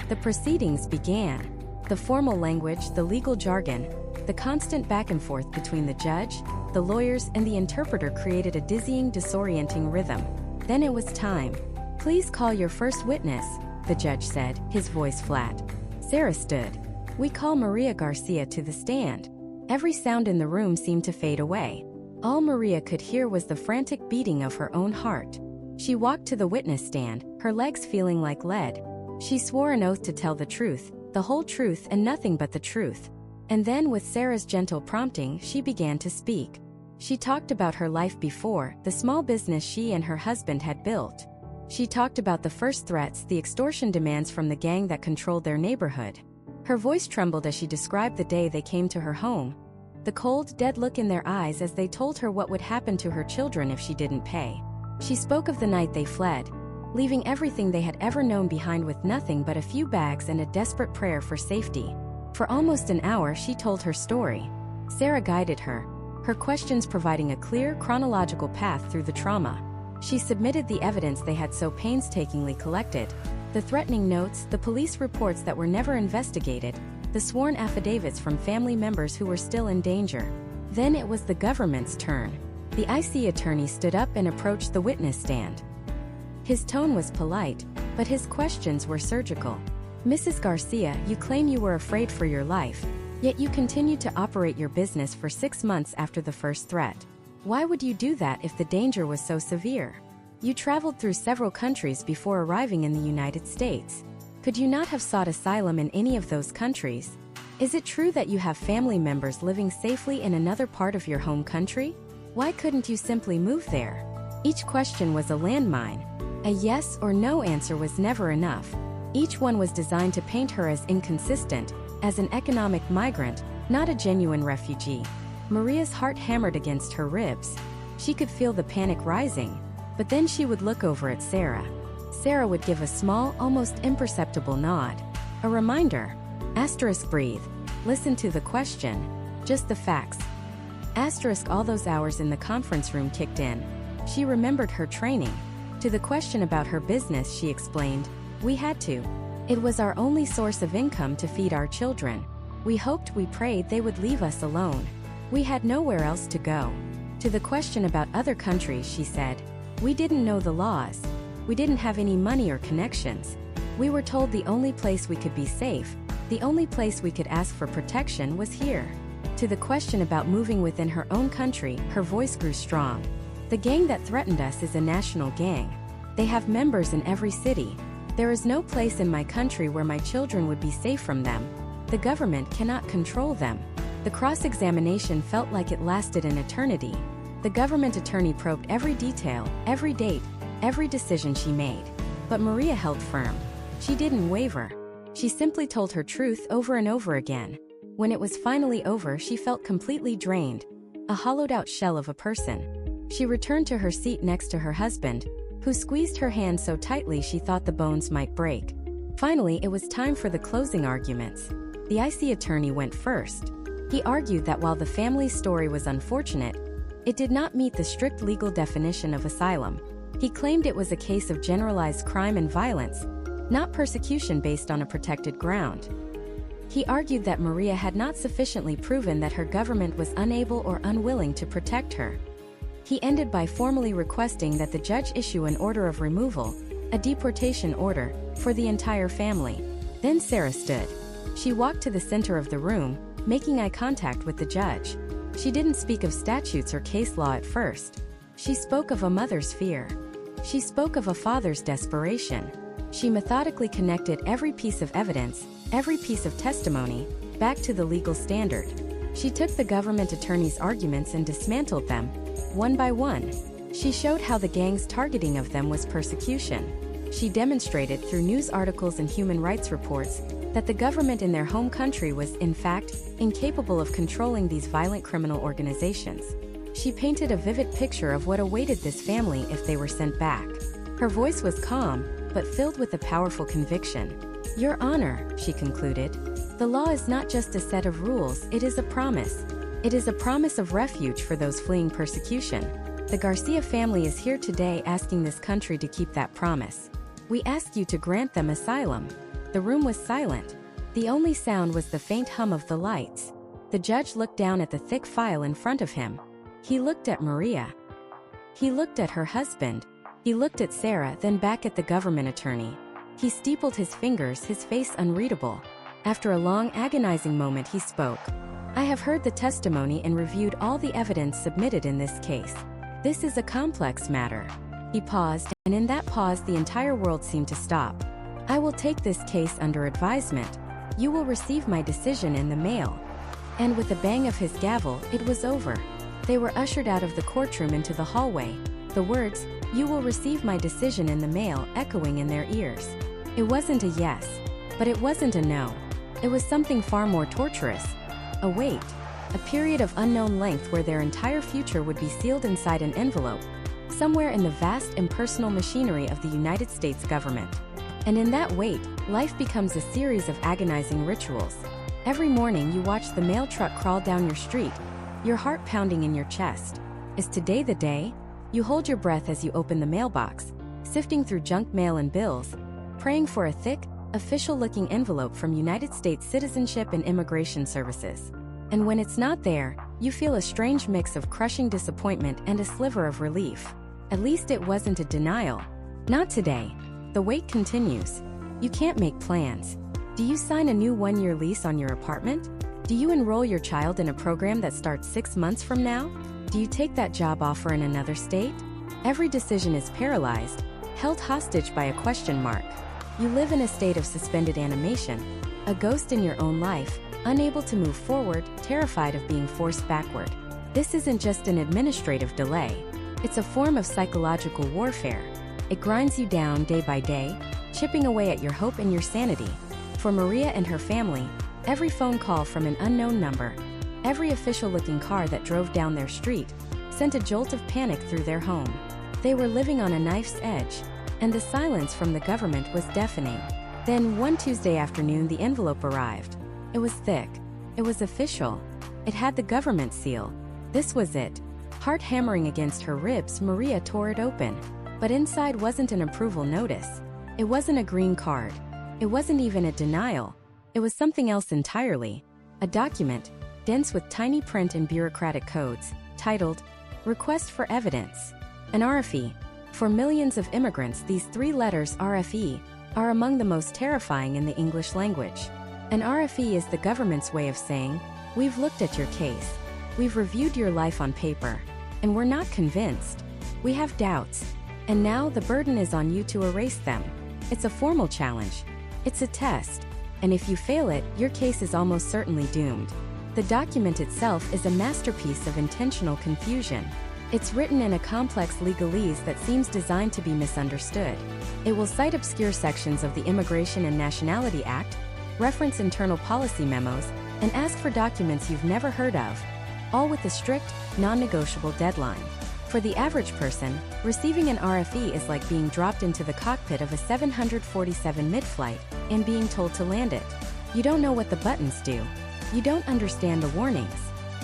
The proceedings began. The formal language, the legal jargon, the constant back and forth between the judge, the lawyers, and the interpreter created a dizzying, disorienting rhythm. Then it was time. "Please call your first witness," the judge said, his voice flat. Sarah stood. "We call Maria Garcia to the stand." Every sound in the room seemed to fade away. All Maria could hear was the frantic beating of her own heart. She walked to the witness stand, her legs feeling like lead. She swore an oath to tell the truth, the whole truth and nothing but the truth. And then, with Sarah's gentle prompting, she began to speak. She talked about her life before, the small business she and her husband had built. She talked about the first threats, the extortion demands from the gang that controlled their neighborhood. Her voice trembled as she described the day they came to her home. The cold, dead look in their eyes as they told her what would happen to her children if she didn't pay. She spoke of the night they fled, leaving everything they had ever known behind with nothing but a few bags and a desperate prayer for safety. For almost an hour she told her story. Sarah guided her, her questions providing a clear, chronological path through the trauma. She submitted the evidence they had so painstakingly collected, the threatening notes, the police reports that were never investigated, the sworn affidavits from family members who were still in danger. Then it was the government's turn. The IC attorney stood up and approached the witness stand. His tone was polite, but his questions were surgical. "Mrs. Garcia, you claim you were afraid for your life, yet you continued to operate your business for 6 months after the first threat. Why would you do that if the danger was so severe? You traveled through several countries before arriving in the United States. Could you not have sought asylum in any of those countries? Is it true that you have family members living safely in another part of your home country? Why couldn't you simply move there?" Each question was a landmine. A yes or no answer was never enough. Each one was designed to paint her as inconsistent, as an economic migrant, not a genuine refugee. Maria's heart hammered against her ribs. She could feel the panic rising, but then she would look over at Sarah. Sarah would give a small, almost imperceptible nod. A reminder. Breathe. Listen to the question. Just the facts. All those hours in the conference room kicked in. She remembered her training. To the question about her business she explained, "We had to. It was our only source of income to feed our children. We hoped, we prayed they would leave us alone. We had nowhere else to go." To the question about other countries she said, "We didn't know the laws. We didn't have any money or connections. We were told the only place we could be safe, the only place we could ask for protection was here." To the question about moving within her own country, her voice grew strong. "The gang that threatened us is a national gang. They have members in every city. There is no place in my country where my children would be safe from them. The government cannot control them." The cross-examination felt like it lasted an eternity. The government attorney probed every detail, every date, every decision she made. But Maria held firm. She didn't waver. She simply told her truth over and over again. When it was finally over, she felt completely drained, a hollowed-out shell of a person. She returned to her seat next to her husband, who squeezed her hand so tightly she thought the bones might break. Finally, it was time for the closing arguments. The IC attorney went first. He argued that while the family's story was unfortunate, It did not meet the strict legal definition of asylum. He claimed it was a case of generalized crime and violence, not persecution based on a protected ground. He argued that Maria had not sufficiently proven that her government was unable or unwilling to protect her. He ended by formally requesting that the judge issue an order of removal, a deportation order, for the entire family. Then Sarah stood. She walked to the center of the room, making eye contact with the judge. She didn't speak of statutes or case law at first. She spoke of a mother's fear. She spoke of a father's desperation. She methodically connected every piece of evidence, every piece of testimony, back to the legal standard. She took the government attorney's arguments and dismantled them, one by one. She showed how the gang's targeting of them was persecution. She demonstrated through news articles and human rights reports that the government in their home country was, in fact, incapable of controlling these violent criminal organizations. She painted a vivid picture of what awaited this family if they were sent back. Her voice was calm, but filled with a powerful conviction. "Your Honor," she concluded, "the law is not just a set of rules, it is a promise. It is a promise of refuge for those fleeing persecution. The Garcia family is here today asking this country to keep that promise. We ask you to grant them asylum." The room was silent. The only sound was the faint hum of the lights. The judge looked down at the thick file in front of him. He looked at Maria. He looked at her husband. He looked at Sarah, then back at the government attorney. He steepled his fingers, his face unreadable. After a long, agonizing moment, he spoke. "I have heard the testimony and reviewed all the evidence submitted in this case. This is a complex matter." He paused, and in that pause the entire world seemed to stop. "I will take this case under advisement. You will receive my decision in the mail." And with the bang of his gavel, it was over. They were ushered out of the courtroom into the hallway, the words, "You will receive my decision in the mail," echoing in their ears. It wasn't a yes, but it wasn't a no. It was something far more torturous. A wait. A period of unknown length where their entire future would be sealed inside an envelope, somewhere in the vast impersonal machinery of the United States government. And in that wait, life becomes a series of agonizing rituals. Every morning you watch the mail truck crawl down your street, your heart pounding in your chest. Is today the day? You hold your breath as you open the mailbox, sifting through junk mail and bills, praying for a thick, official-looking envelope from United States Citizenship and Immigration Services. And when it's not there, you feel a strange mix of crushing disappointment and a sliver of relief. At least it wasn't a denial. Not today. The wait continues. You can't make plans. Do you sign a new one-year lease on your apartment? Do you enroll your child in a program that starts 6 months from now? Do you take that job offer in another state? Every decision is paralyzed, held hostage by a question mark. You live in a state of suspended animation, a ghost in your own life, unable to move forward, terrified of being forced backward. This isn't just an administrative delay. It's a form of psychological warfare. It grinds you down day by day, chipping away at your hope and your sanity. For Maria and her family, every phone call from an unknown number, every official-looking car that drove down their street, sent a jolt of panic through their home. They were living on a knife's edge, and the silence from the government was deafening. Then, one Tuesday afternoon, the envelope arrived. It was thick. It was official. It had the government seal. This was it. Heart hammering against her ribs, Maria tore it open. But inside wasn't an approval notice. It wasn't a green card. It wasn't even a denial. It was something else entirely. A document, dense with tiny print and bureaucratic codes, titled, Request for Evidence. An RFE. For millions of immigrants, these 3 letters RFE are among the most terrifying in the English language. An RFE is the government's way of saying, we've looked at your case. We've reviewed your life on paper. And we're not convinced. We have doubts. And now the burden is on you to erase them. It's a formal challenge. It's a test. And if you fail it, your case is almost certainly doomed. The document itself is a masterpiece of intentional confusion. It's written in a complex legalese that seems designed to be misunderstood. It will cite obscure sections of the Immigration and Nationality Act, reference internal policy memos, and ask for documents you've never heard of, all with a strict, non-negotiable deadline. For the average person, receiving an RFE is like being dropped into the cockpit of a 747 mid-flight and being told to land it. You don't know what the buttons do. You don't understand the warnings.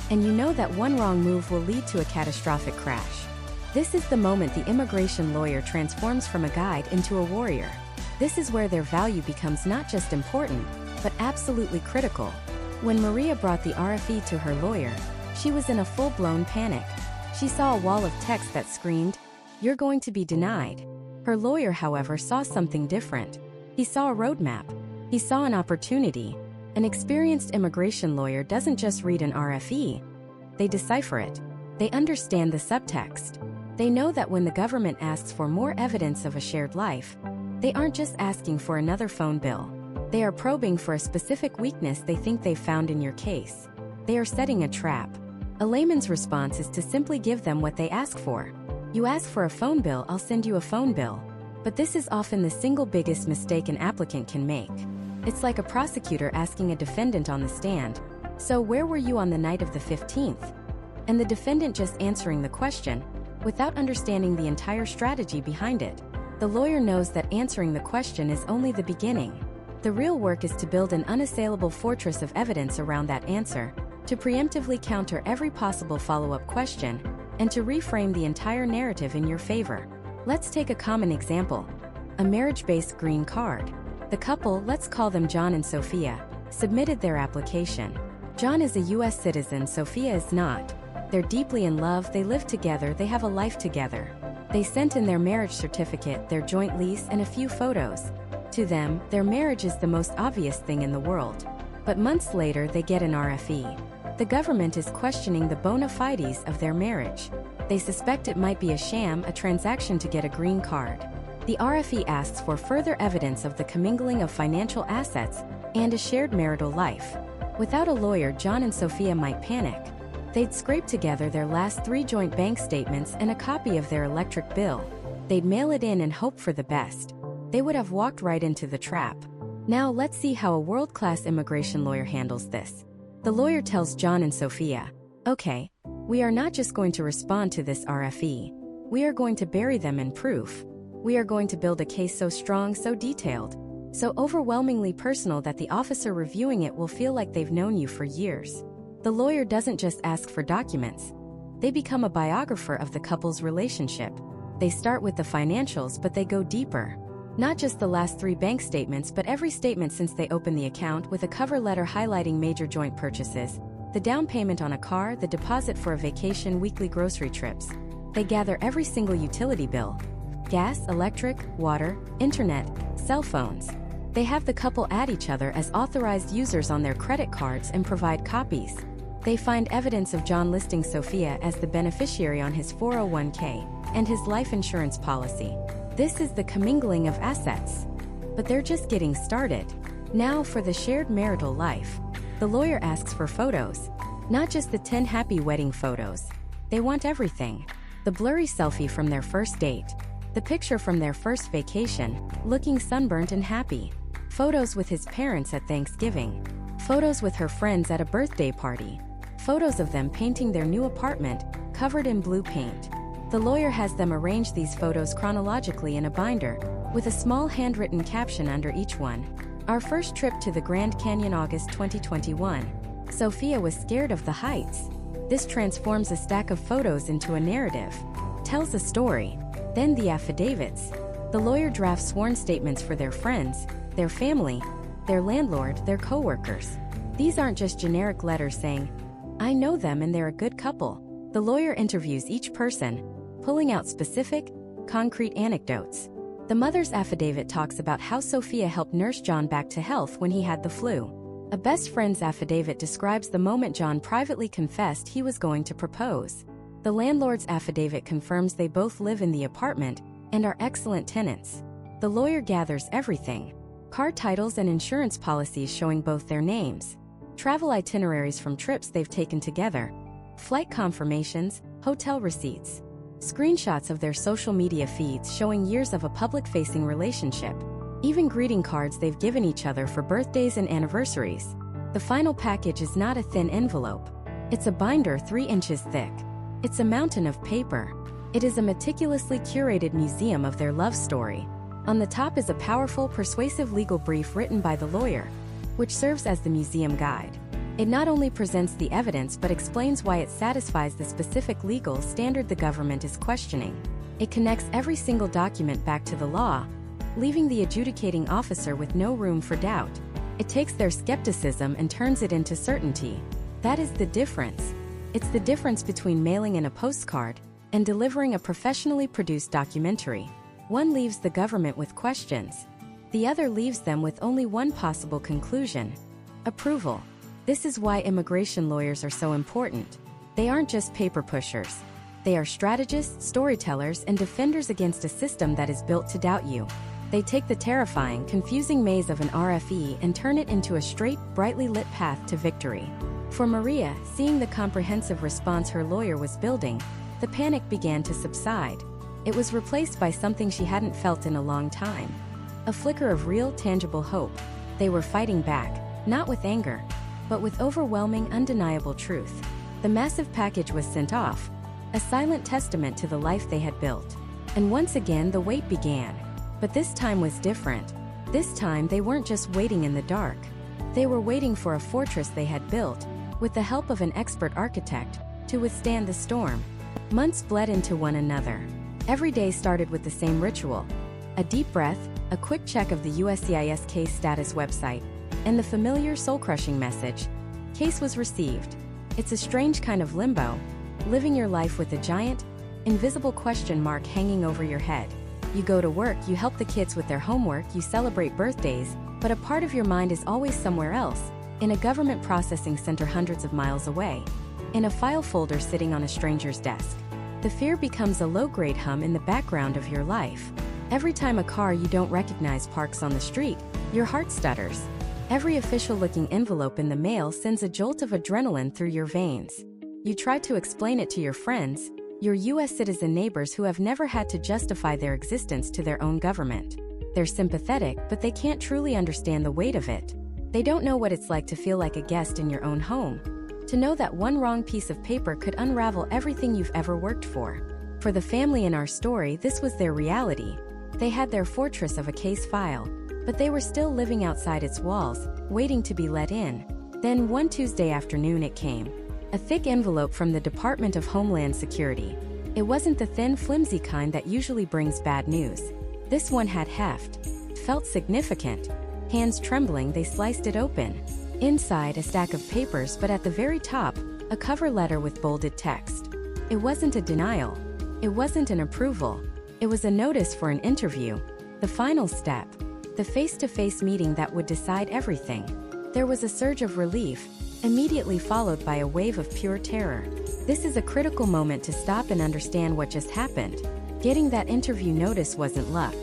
and you know that one wrong move will lead to a catastrophic crash. This is the moment the immigration lawyer transforms from a guide into a warrior. This is where their value becomes not just important, but absolutely critical. When Maria brought the RFE to her lawyer, she was in a full-blown panic. She saw a wall of text that screamed, "You're going to be denied." Her lawyer, however, saw something different. He saw a roadmap. He saw an opportunity. An experienced immigration lawyer doesn't just read an RFE. They decipher it. They understand the subtext. They know that when the government asks for more evidence of a shared life, they aren't just asking for another phone bill. They are probing for a specific weakness they think they found in your case. They are setting a trap. A layman's response is to simply give them what they ask for. You ask for a phone bill, I'll send you a phone bill. But this is often the single biggest mistake an applicant can make. It's like a prosecutor asking a defendant on the stand, "So where were you on the night of the 15th?" And the defendant just answering the question, without understanding the entire strategy behind it. The lawyer knows that answering the question is only the beginning. The real work is to build an unassailable fortress of evidence around that answer, to preemptively counter every possible follow-up question, and to reframe the entire narrative in your favor. Let's take a common example. A marriage-based green card. The couple, let's call them John and Sophia, submitted their application. John is a U.S. citizen, Sophia is not. They're deeply in love, they live together, they have a life together. They sent in their marriage certificate, their joint lease, and a few photos. To them, their marriage is the most obvious thing in the world. But months later, they get an RFE. The government is questioning the bona fides of their marriage. They suspect it might be a sham, a transaction to get a green card. The RFE asks for further evidence of the commingling of financial assets and a shared marital life. Without a lawyer, John and Sophia might panic. They'd scrape together their last 3 joint bank statements and a copy of their electric bill. They'd mail it in and hope for the best. They would have walked right into the trap. Now let's see how a world-class immigration lawyer handles this. The lawyer tells John and Sophia, "Okay, we are not just going to respond to this RFE. We are going to bury them in proof. We are going to build a case so strong, so detailed, so overwhelmingly personal that the officer reviewing it will feel like they've known you for years." The lawyer doesn't just ask for documents. They become a biographer of the couple's relationship. They start with the financials, but they go deeper. Not just the last 3 bank statements, but every statement since they opened the account, with a cover letter highlighting major joint purchases, the down payment on a car, the deposit for a vacation, weekly grocery trips. They gather every single utility bill: gas, electric, water, internet, cell phones. They have the couple add each other as authorized users on their credit cards and provide copies. They find evidence of John listing Sophia as the beneficiary on his 401k and his life insurance policy. This is the commingling of assets. But they're just getting started. Now for the shared marital life. The lawyer asks for photos. Not just the 10 happy wedding photos. They want everything. The blurry selfie from their first date. The picture from their first vacation, looking sunburnt and happy. Photos with his parents at Thanksgiving. Photos with her friends at a birthday party. Photos of them painting their new apartment, covered in blue paint. The lawyer has them arrange these photos chronologically in a binder, with a small handwritten caption under each one. Our first trip to the Grand Canyon, August 2021. Sophia was scared of the heights. This transforms a stack of photos into a narrative. Tells a story. Then the affidavits. The lawyer drafts sworn statements for their friends, their family, their landlord, their co-workers. These aren't just generic letters saying, "I know them and they're a good couple." The lawyer interviews each person, pulling out specific, concrete anecdotes. The mother's affidavit talks about how Sophia helped nurse John back to health when he had the flu. A best friend's affidavit describes the moment John privately confessed he was going to propose. The landlord's affidavit confirms they both live in the apartment and are excellent tenants. The lawyer gathers everything: car titles and insurance policies showing both their names, travel itineraries from trips they've taken together, flight confirmations, hotel receipts, screenshots of their social media feeds showing years of a public-facing relationship, even greeting cards they've given each other for birthdays and anniversaries. The final package is not a thin envelope. It's a binder 3 inches thick. It's a mountain of paper. It is a meticulously curated museum of their love story. On the top is a powerful, persuasive legal brief written by the lawyer, which serves as the museum guide. It not only presents the evidence but explains why it satisfies the specific legal standard the government is questioning. It connects every single document back to the law, leaving the adjudicating officer with no room for doubt. It takes their skepticism and turns it into certainty. That is the difference. It's the difference between mailing in a postcard and delivering a professionally produced documentary. One leaves the government with questions. The other leaves them with only one possible conclusion: approval. This is why immigration lawyers are so important. They aren't just paper pushers. They are strategists, storytellers, and defenders against a system that is built to doubt you. They take the terrifying, confusing maze of an RFE and turn it into a straight, brightly lit path to victory. For Maria, seeing the comprehensive response her lawyer was building, the panic began to subside. It was replaced by something she hadn't felt in a long time. A flicker of real, tangible hope. They were fighting back, not with anger, but with overwhelming, undeniable truth. The massive package was sent off, a silent testament to the life they had built. And once again, the wait began. But this time was different. This time, they weren't just waiting in the dark. They were waiting for a fortress they had built, with the help of an expert architect, to withstand the storm. Months bled into one another. Every day started with the same ritual: a deep breath, a quick check of the USCIS case status website, and the familiar soul-crushing message: case was received. It's a strange kind of limbo, living your life with a giant, invisible question mark hanging over your head. You go to work, you help the kids with their homework, you celebrate birthdays, but a part of your mind is always somewhere else, in a government processing center hundreds of miles away, in a file folder sitting on a stranger's desk. The fear becomes a low-grade hum in the background of your life. Every time a car you don't recognize parks on the street, your heart stutters. Every official-looking envelope in the mail sends a jolt of adrenaline through your veins. You try to explain it to your friends, your U.S. citizen neighbors who have never had to justify their existence to their own government. They're sympathetic, but they can't truly understand the weight of it. They don't know what it's like to feel like a guest in your own home. To know that one wrong piece of paper could unravel everything you've ever worked for. For the family in our story, this was their reality. They had their fortress of a case file, but they were still living outside its walls, waiting to be let in. Then one Tuesday afternoon it came. A thick envelope from the Department of Homeland Security. It wasn't the thin, flimsy kind that usually brings bad news. This one had heft. Felt significant. Hands trembling, they sliced it open. Inside, a stack of papers, but at the very top, a cover letter with bolded text. It wasn't a denial. It wasn't an approval. It was a notice for an interview. The final step. The face-to-face meeting that would decide everything. There was a surge of relief, immediately followed by a wave of pure terror. This is a critical moment to stop and understand what just happened. Getting that interview notice wasn't luck.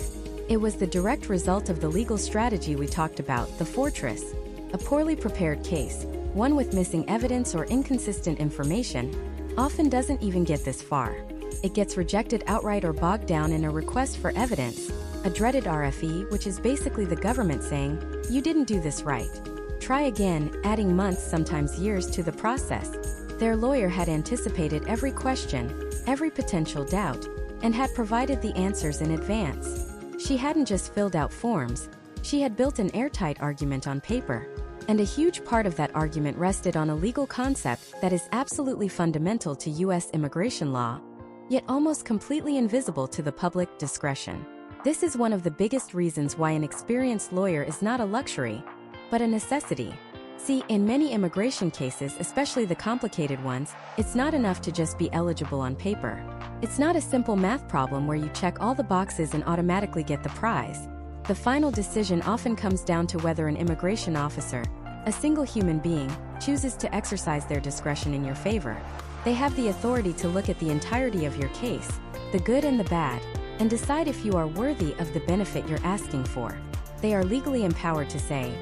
It was the direct result of the legal strategy we talked about, the fortress. A poorly prepared case, one with missing evidence or inconsistent information, often doesn't even get this far. It gets rejected outright or bogged down in a request for evidence, a dreaded RFE, which is basically the government saying, "You didn't do this right. Try again," adding months, sometimes years, to the process. Their lawyer had anticipated every question, every potential doubt, and had provided the answers in advance. She hadn't just filled out forms, she had built an airtight argument on paper. And a huge part of that argument rested on a legal concept that is absolutely fundamental to U.S. immigration law, yet almost completely invisible to the public: discretion. This is one of the biggest reasons why an experienced lawyer is not a luxury, but a necessity. See, in many immigration cases, especially the complicated ones, it's not enough to just be eligible on paper. It's not a simple math problem where you check all the boxes and automatically get the prize. The final decision often comes down to whether an immigration officer, a single human being, chooses to exercise their discretion in your favor. They have the authority to look at the entirety of your case, the good and the bad, and decide if you are worthy of the benefit you're asking for. They are legally empowered to say,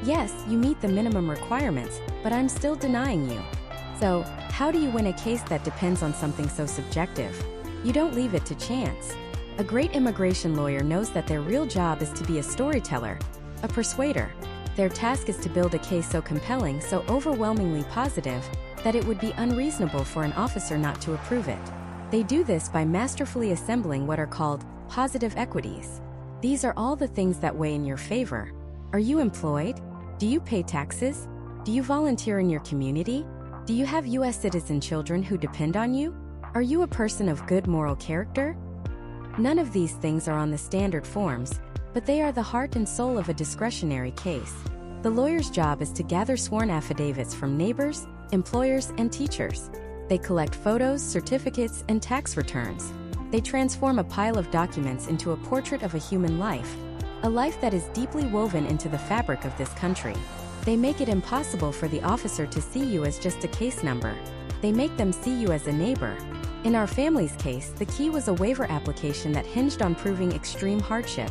"Yes, you meet the minimum requirements, but I'm still denying you." So, how do you win a case that depends on something so subjective? You don't leave it to chance. A great immigration lawyer knows that their real job is to be a storyteller, a persuader. Their task is to build a case so compelling, so overwhelmingly positive, that it would be unreasonable for an officer not to approve it. They do this by masterfully assembling what are called positive equities. These are all the things that weigh in your favor. Are you employed? Do you pay taxes? Do you volunteer in your community? Do you have U.S. citizen children who depend on you? Are you a person of good moral character? None of these things are on the standard forms, but they are the heart and soul of a discretionary case. The lawyer's job is to gather sworn affidavits from neighbors, employers, and teachers. They collect photos, certificates, and tax returns. They transform a pile of documents into a portrait of a human life, a life that is deeply woven into the fabric of this country. They make it impossible for the officer to see you as just a case number. They make them see you as a neighbor. In our family's case, the key was a waiver application that hinged on proving extreme hardship.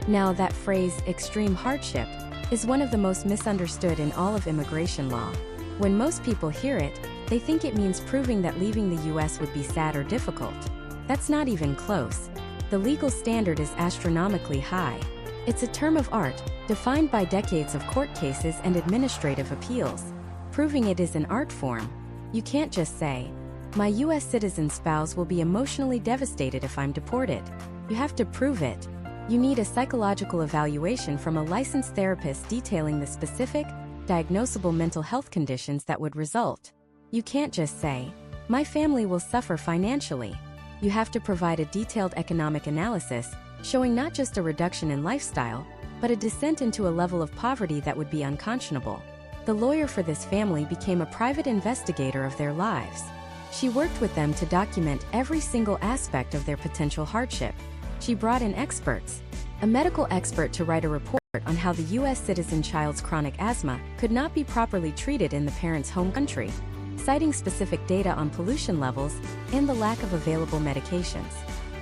Now, that phrase, extreme hardship, is one of the most misunderstood in all of immigration law. When most people hear it, they think it means proving that leaving the U.S. would be sad or difficult. That's not even close. The legal standard is astronomically high. It's a term of art, defined by decades of court cases and administrative appeals. Proving it is an art form. You can't just say, "My U.S. citizen spouse will be emotionally devastated if I'm deported." You have to prove it. You need a psychological evaluation from a licensed therapist detailing the specific, diagnosable mental health conditions that would result. You can't just say, "My family will suffer financially." You have to provide a detailed economic analysis, showing not just a reduction in lifestyle, but a descent into a level of poverty that would be unconscionable. The lawyer for this family became a private investigator of their lives. She worked with them to document every single aspect of their potential hardship. She brought in experts, a medical expert to write a report on how the U.S. citizen child's chronic asthma could not be properly treated in the parent's home country, citing specific data on pollution levels and the lack of available medications.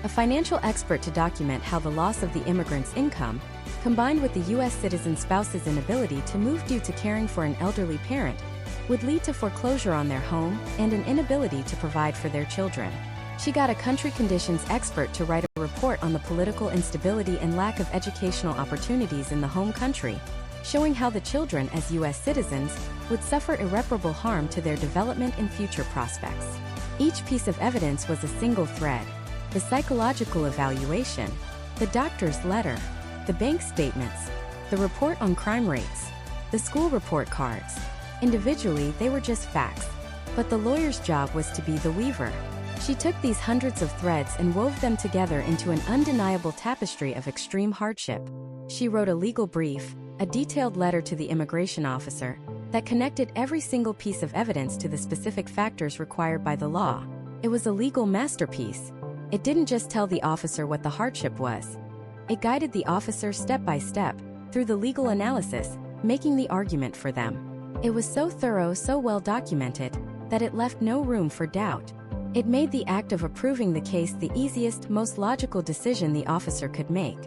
A financial expert to document how the loss of the immigrant's income, combined with the U.S. citizen spouse's inability to move due to caring for an elderly parent, would lead to foreclosure on their home and an inability to provide for their children. She got a country conditions expert to write a report on the political instability and lack of educational opportunities in the home country, showing how the children as U.S. citizens would suffer irreparable harm to their development and future prospects. Each piece of evidence was a single thread: the psychological evaluation, the doctor's letter, the bank statements, the report on crime rates, the school report cards. Individually, they were just facts, but the lawyer's job was to be the weaver. She took these hundreds of threads and wove them together into an undeniable tapestry of extreme hardship. She wrote a legal brief, a detailed letter to the immigration officer, that connected every single piece of evidence to the specific factors required by the law. It was a legal masterpiece. It didn't just tell the officer what the hardship was. It guided the officer step by step through the legal analysis, making the argument for them. It was so thorough, so well documented, that it left no room for doubt. It made the act of approving the case the easiest, most logical decision the officer could make.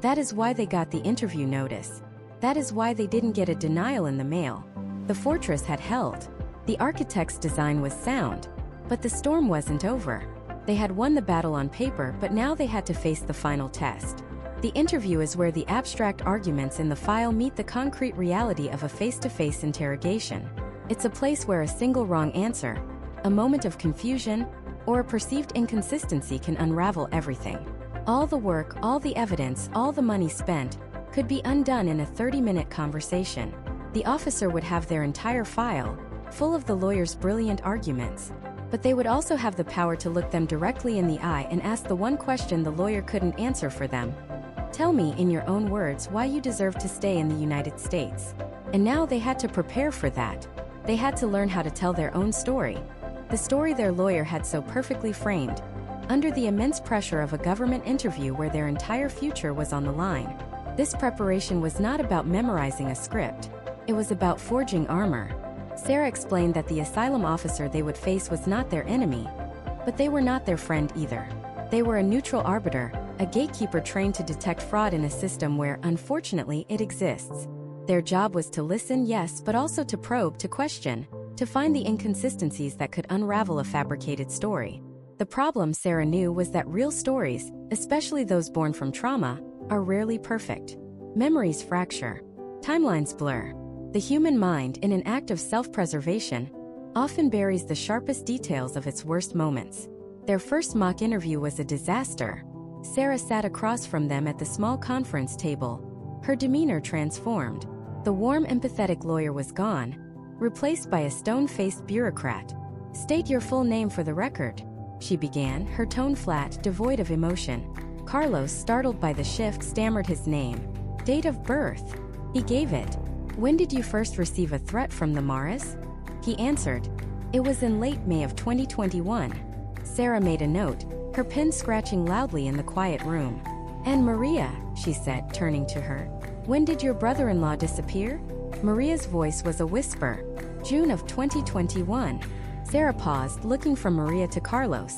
That is why they got the interview notice. That is why they didn't get a denial in the mail. The fortress had held. The architect's design was sound. But the storm wasn't over. They had won the battle on paper, but now they had to face the final test. The interview is where the abstract arguments in the file meet the concrete reality of a face-to-face interrogation. It's a place where a single wrong answer, a moment of confusion, or a perceived inconsistency can unravel everything. All the work, all the evidence, all the money spent, could be undone in a 30-minute conversation. The officer would have their entire file, full of the lawyer's brilliant arguments. But they would also have the power to look them directly in the eye and ask the one question the lawyer couldn't answer for them. Tell me in your own words why you deserve to stay in the United States. And now they had to prepare for that. They had to learn how to tell their own story. The story their lawyer had so perfectly framed, under the immense pressure of a government interview where their entire future was on the line. This preparation was not about memorizing a script. It was about forging armor. Sarah explained that the asylum officer they would face was not their enemy, but they were not their friend either. They were a neutral arbiter, a gatekeeper trained to detect fraud in a system where, unfortunately, it exists. Their job was to listen, yes, but also to probe, to question, to find the inconsistencies that could unravel a fabricated story. The problem, Sarah knew, was that real stories, especially those born from trauma, are rarely perfect. Memories fracture. Timelines blur. The human mind, in an act of self-preservation, often buries the sharpest details of its worst moments. Their first mock interview was a disaster. Sarah sat across from them at the small conference table. Her demeanor transformed. The warm, empathetic lawyer was gone. replaced by a stone-faced bureaucrat. "State your full name for the record," she began, her tone flat, devoid of emotion. Carlos, startled by the shift, stammered his name. "Date of birth." He gave it. "When did you first receive a threat from the Maras?" He answered. "It was in late May of 2021. Sarah made a note, her pen scratching loudly in the quiet room. "And Maria," she said, turning to her. "When did your brother-in-law disappear?" Maria's voice was a whisper. "June of 2021. Sarah paused, looking from Maria to Carlos.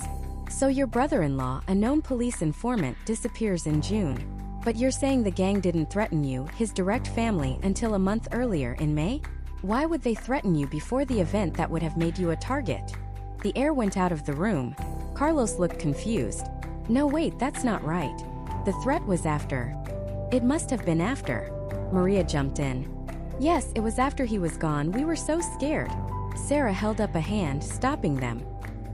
"So your brother-in-law, a known police informant, disappears in June. But you're saying the gang didn't threaten you, his direct family, until a month earlier in May? Why would they threaten you before the event that would have made you a target?" The air went out of the room. Carlos looked confused. "No, wait, that's not right. The threat was after." "It must have been after." Maria jumped in. "Yes, it was after he was gone. We were so scared." Sarah held up a hand, stopping them.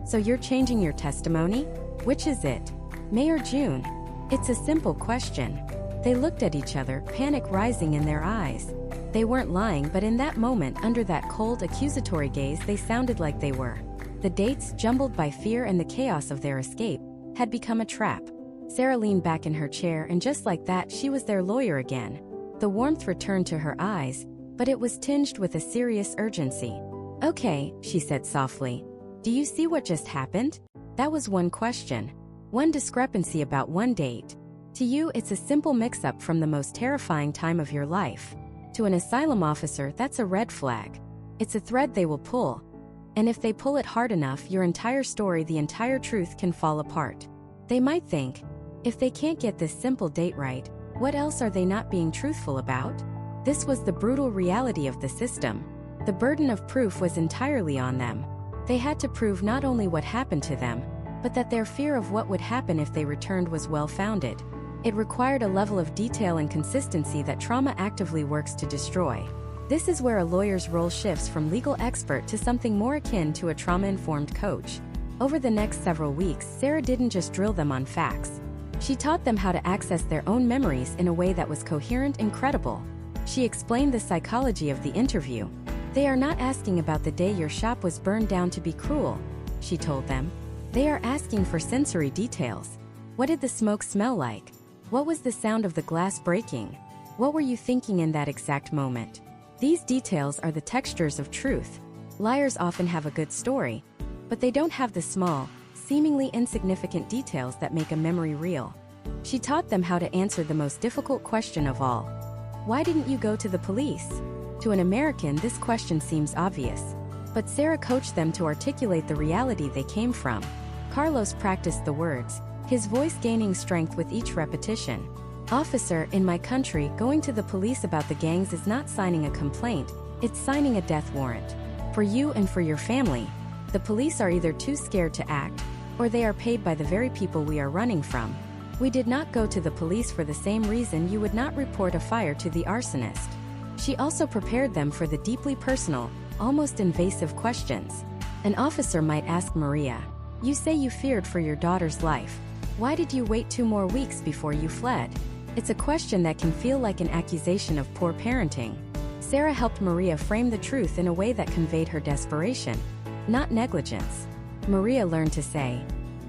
"So you're changing your testimony? Which is it? May or June?" "It's a simple question." They looked at each other, panic rising in their eyes. They weren't lying, but in that moment, under that cold, accusatory gaze, they sounded like they were. The dates, jumbled by fear and the chaos of their escape, had become a trap. Sarah leaned back in her chair, and just like that, she was their lawyer again. The warmth returned to her eyes, but it was tinged with a serious urgency. "Okay," she said softly. "Do you see what just happened? That was one question. One discrepancy about one date. To you, it's a simple mix-up from the most terrifying time of your life. To an asylum officer, that's a red flag. It's a thread they will pull. And if they pull it hard enough, your entire story, the entire truth, can fall apart. They might think, if they can't get this simple date right, what else are they not being truthful about?" This was the brutal reality of the system. The burden of proof was entirely on them. They had to prove not only what happened to them, but that their fear of what would happen if they returned was well-founded. It required a level of detail and consistency that trauma actively works to destroy. This is where a lawyer's role shifts from legal expert to something more akin to a trauma-informed coach. Over the next several weeks, Sarah didn't just drill them on facts. She taught them how to access their own memories in a way that was coherent and credible. She explained the psychology of the interview. "They are not asking about the day your shop was burned down to be cruel," she told them. "They are asking for sensory details. What did the smoke smell like? What was the sound of the glass breaking? What were you thinking in that exact moment?" These details are the textures of truth. Liars often have a good story, but they don't have the small, seemingly insignificant details that make a memory real. She taught them how to answer the most difficult question of all. Why didn't you go to the police? To an American, this question seems obvious. But Sarah coached them to articulate the reality they came from. Carlos practiced the words, his voice gaining strength with each repetition. "Officer, in my country, going to the police about the gangs is not signing a complaint, it's signing a death warrant. For you and for your family. The police are either too scared to act, or they are paid by the very people we are running from. We did not go to the police for the same reason you would not report a fire to the arsonist." She also prepared them for the deeply personal, almost invasive questions. An officer might ask Maria, "You say you feared for your daughter's life. Why did you wait 2 more weeks before you fled?" It's a question that can feel like an accusation of poor parenting. Sarah helped Maria frame the truth in a way that conveyed her desperation, not negligence. Maria learned to say,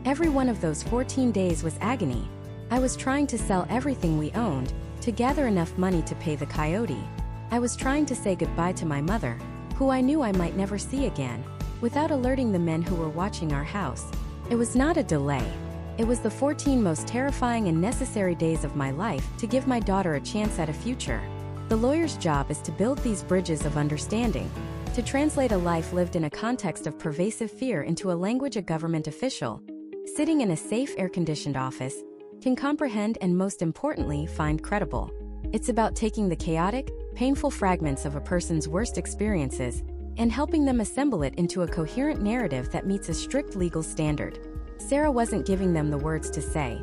"Every one of those 14 days was agony. I was trying to sell everything we owned, to gather enough money to pay the coyote. I was trying to say goodbye to my mother, who I knew I might never see again, without alerting the men who were watching our house. It was not a delay. It was the 14 most terrifying and necessary days of my life to give my daughter a chance at a future." The lawyer's job is to build these bridges of understanding, to translate a life lived in a context of pervasive fear into a language a government official, sitting in a safe air-conditioned office, can comprehend and, most importantly, find credible. It's about taking the chaotic, painful fragments of a person's worst experiences and helping them assemble it into a coherent narrative that meets a strict legal standard. Sarah wasn't giving them the words to say.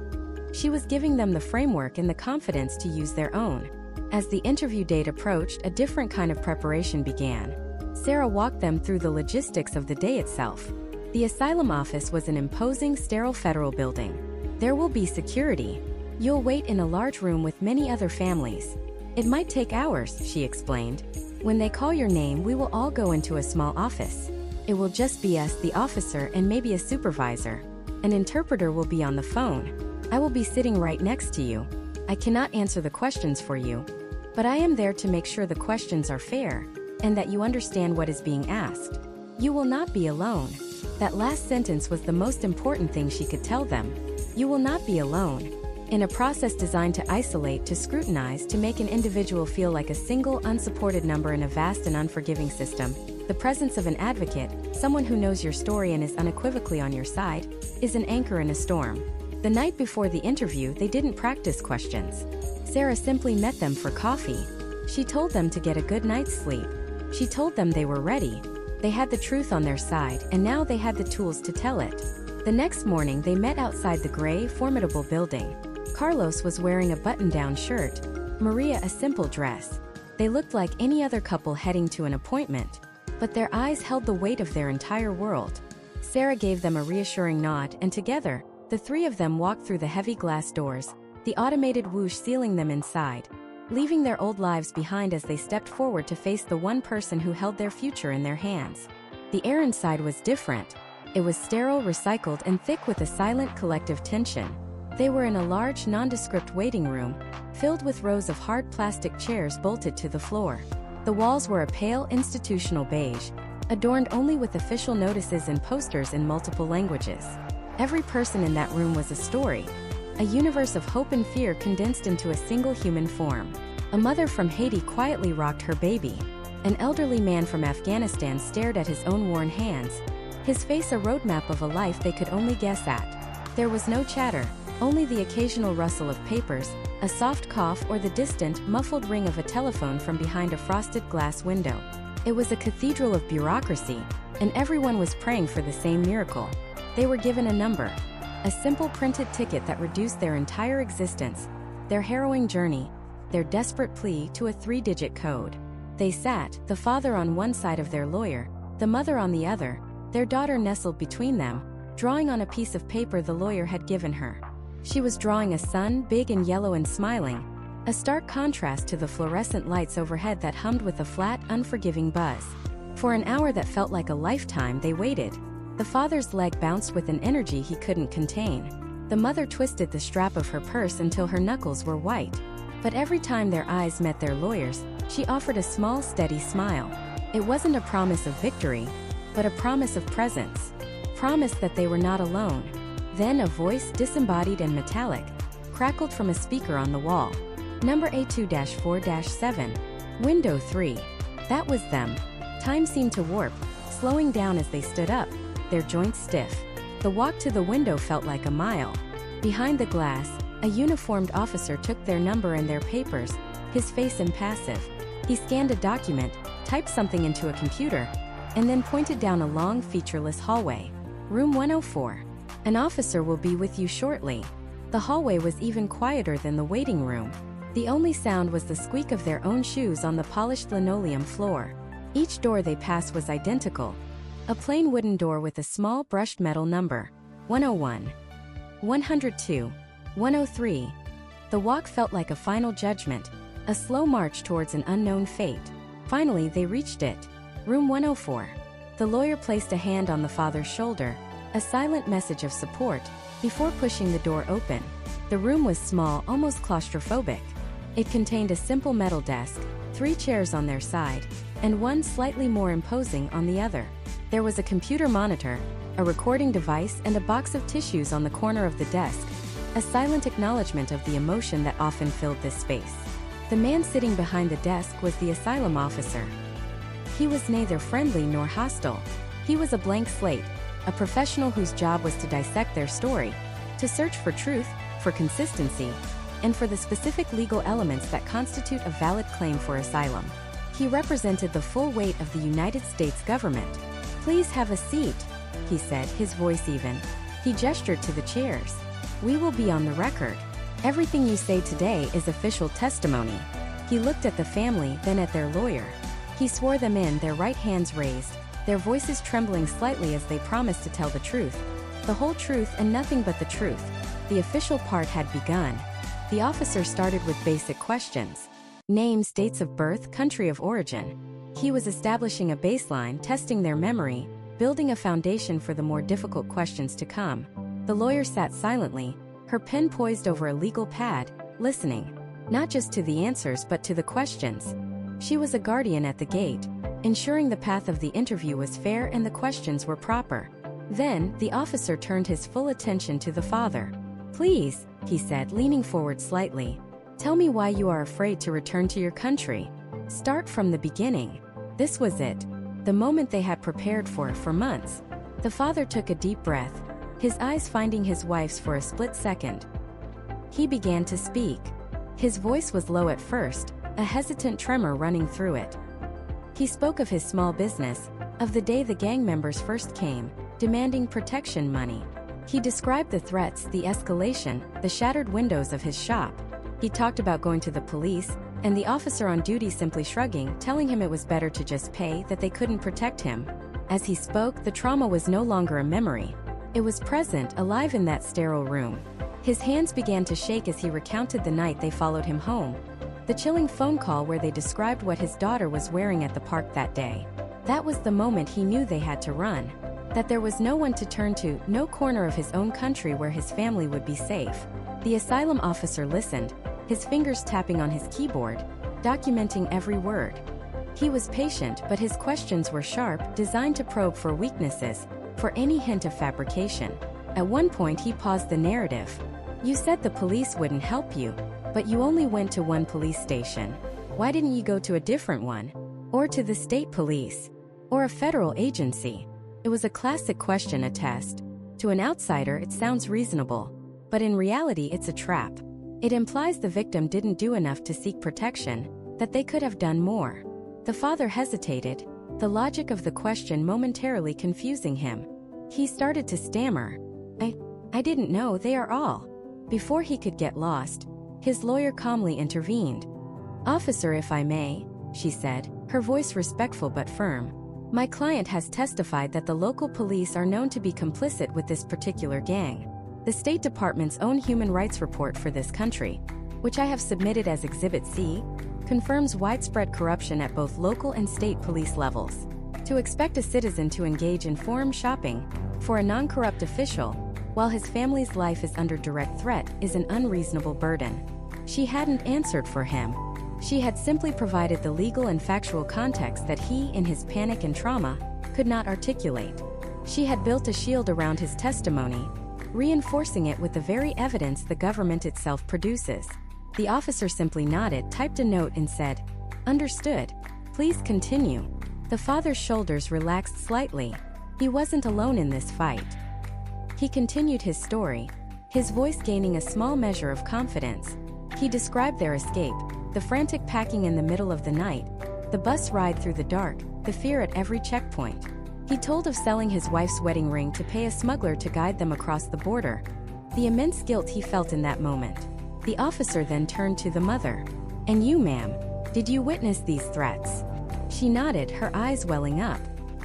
She was giving them the framework and the confidence to use their own. As the interview date approached, a different kind of preparation began. Sarah walked them through the logistics of the day itself. The asylum office was an imposing, sterile federal building. There will be security. You'll wait in a large room with many other families. It might take hours, she explained. When they call your name, we will all go into a small office. It will just be us, the officer, and maybe a supervisor. An interpreter will be on the phone. I will be sitting right next to you. I cannot answer the questions for you, but I am there to make sure the questions are fair and that you understand what is being asked. You will not be alone. That last sentence was the most important thing she could tell them. You will not be alone. In a process designed to isolate, to scrutinize, to make an individual feel like a single, unsupported number in a vast and unforgiving system, the presence of an advocate, someone who knows your story and is unequivocally on your side, is an anchor in a storm. The night before the interview, they didn't practice questions. Sarah simply met them for coffee. She told them to get a good night's sleep. She told them they were ready. They had the truth on their side, and now they had the tools to tell it. The next morning, they met outside the gray, formidable building. Carlos was wearing a button-down shirt, Maria a simple dress. They looked like any other couple heading to an appointment, but their eyes held the weight of their entire world. Sarah gave them a reassuring nod, and together, the three of them walked through the heavy glass doors, the automated whoosh sealing them inside, leaving their old lives behind as they stepped forward to face the one person who held their future in their hands. The air inside was different. It was sterile, recycled, and thick with a silent collective tension. They were in a large, nondescript waiting room, filled with rows of hard plastic chairs bolted to the floor. The walls were a pale, institutional beige, adorned only with official notices and posters in multiple languages. Every person in that room was a story, a universe of hope and fear condensed into a single human form. A mother from Haiti quietly rocked her baby. An elderly man from Afghanistan stared at his own worn hands, his face a roadmap of a life they could only guess at. There was no chatter, only the occasional rustle of papers, a soft cough, or the distant, muffled ring of a telephone from behind a frosted glass window. It was a cathedral of bureaucracy, and everyone was praying for the same miracle. They were given a number, a simple printed ticket that reduced their entire existence, their harrowing journey, their desperate plea to a 3-digit code. They sat, the father on one side of their lawyer, the mother on the other, their daughter nestled between them, drawing on a piece of paper the lawyer had given her. She was drawing a sun, big and yellow and smiling, a stark contrast to the fluorescent lights overhead that hummed with a flat, unforgiving buzz. For an hour that felt like a lifetime, they waited. The father's leg bounced with an energy he couldn't contain. The mother twisted the strap of her purse until her knuckles were white. But every time their eyes met their lawyer's, she offered a small, steady smile. It wasn't a promise of victory, but a promise of presence. Promise that they were not alone. Then a voice, disembodied and metallic, crackled from a speaker on the wall. Number A2-4-7. Window 3. That was them. Time seemed to warp, slowing down as they stood up, their joints stiff. The walk to the window felt like a mile. Behind the glass, a uniformed officer took their number and their papers, his face impassive. He scanned a document, typed something into a computer, and then pointed down a long, featureless hallway. Room 104. An officer will be with you shortly. The hallway was even quieter than the waiting room. The only sound was the squeak of their own shoes on the polished linoleum floor. Each door they passed was identical. A plain wooden door with a small brushed metal number. 101. 102. 103. The walk felt like a final judgment, a slow march towards an unknown fate. Finally, they reached it. Room 104. The lawyer placed a hand on the father's shoulder, a silent message of support, before pushing the door open. The room was small, almost claustrophobic. It contained a simple metal desk, 3 chairs on their side, and one slightly more imposing on the other. There was a computer monitor, a recording device, and a box of tissues on the corner of the desk, a silent acknowledgement of the emotion that often filled this space. The man sitting behind the desk was the asylum officer. He was neither friendly nor hostile. He was a blank slate, a professional whose job was to dissect their story, to search for truth, for consistency, and for the specific legal elements that constitute a valid claim for asylum. He represented the full weight of the United States government. "Please have a seat," he said, his voice even. He gestured to the chairs. "We will be on the record. Everything you say today is official testimony." He looked at the family, then at their lawyer. He swore them in, their right hands raised, their voices trembling slightly as they promised to tell the truth. The whole truth and nothing but the truth. The official part had begun. The officer started with basic questions. Names, dates of birth, country of origin. He was establishing a baseline, testing their memory, building a foundation for the more difficult questions to come. The lawyer sat silently, her pen poised over a legal pad, listening, not just to the answers but to the questions. She was a guardian at the gate, ensuring the path of the interview was fair and the questions were proper. Then, the officer turned his full attention to the father. "Please," he said, leaning forward slightly, "tell me why you are afraid to return to your country. Start from the beginning." This was it, the moment they had prepared for months. The father took a deep breath, his eyes finding his wife's for a split second. He began to speak. His voice was low at first, a hesitant tremor running through it. He spoke of his small business, of the day the gang members first came, demanding protection money. He described the threats, the escalation, the shattered windows of his shop. He talked about going to the police, and the officer on duty simply shrugging, telling him it was better to just pay, that they couldn't protect him. As he spoke, the trauma was no longer a memory. It was present, alive in that sterile room. His hands began to shake as he recounted the night they followed him home. The chilling phone call where they described what his daughter was wearing at the park that day. That was the moment he knew they had to run. That there was no one to turn to, no corner of his own country where his family would be safe. The asylum officer listened, his fingers tapping on his keyboard, documenting every word. He was patient, but his questions were sharp, designed to probe for weaknesses, for any hint of fabrication. At one point he paused the narrative. "You said the police wouldn't help you, but you only went to one police station. Why didn't you go to a different one? Or to the state police? Or a federal agency?" It was a classic question, a test. To an outsider it sounds reasonable, but in reality it's a trap. It implies the victim didn't do enough to seek protection, that they could have done more. The father hesitated, the logic of the question momentarily confusing him. He started to stammer. I didn't know, they are all." Before he could get lost, his lawyer calmly intervened. "Officer, if I may," she said, her voice respectful but firm. "My client has testified that the local police are known to be complicit with this particular gang. The State Department's own human rights report for this country, which I have submitted as Exhibit C, confirms widespread corruption at both local and state police levels. To expect a citizen to engage in forum shopping for a non-corrupt official, while his family's life is under direct threat, is an unreasonable burden." She hadn't answered for him. She had simply provided the legal and factual context that he, in his panic and trauma, could not articulate. She had built a shield around his testimony, reinforcing it with the very evidence the government itself produces. The officer simply nodded, typed a note and said, "Understood. Please continue." The father's shoulders relaxed slightly. He wasn't alone in this fight. He continued his story, his voice gaining a small measure of confidence. He described their escape, the frantic packing in the middle of the night, the bus ride through the dark, the fear at every checkpoint. He told of selling his wife's wedding ring to pay a smuggler to guide them across the border, the immense guilt he felt in that moment. The officer then turned to the mother. "And you, ma'am, did you witness these threats?" She nodded, her eyes welling up.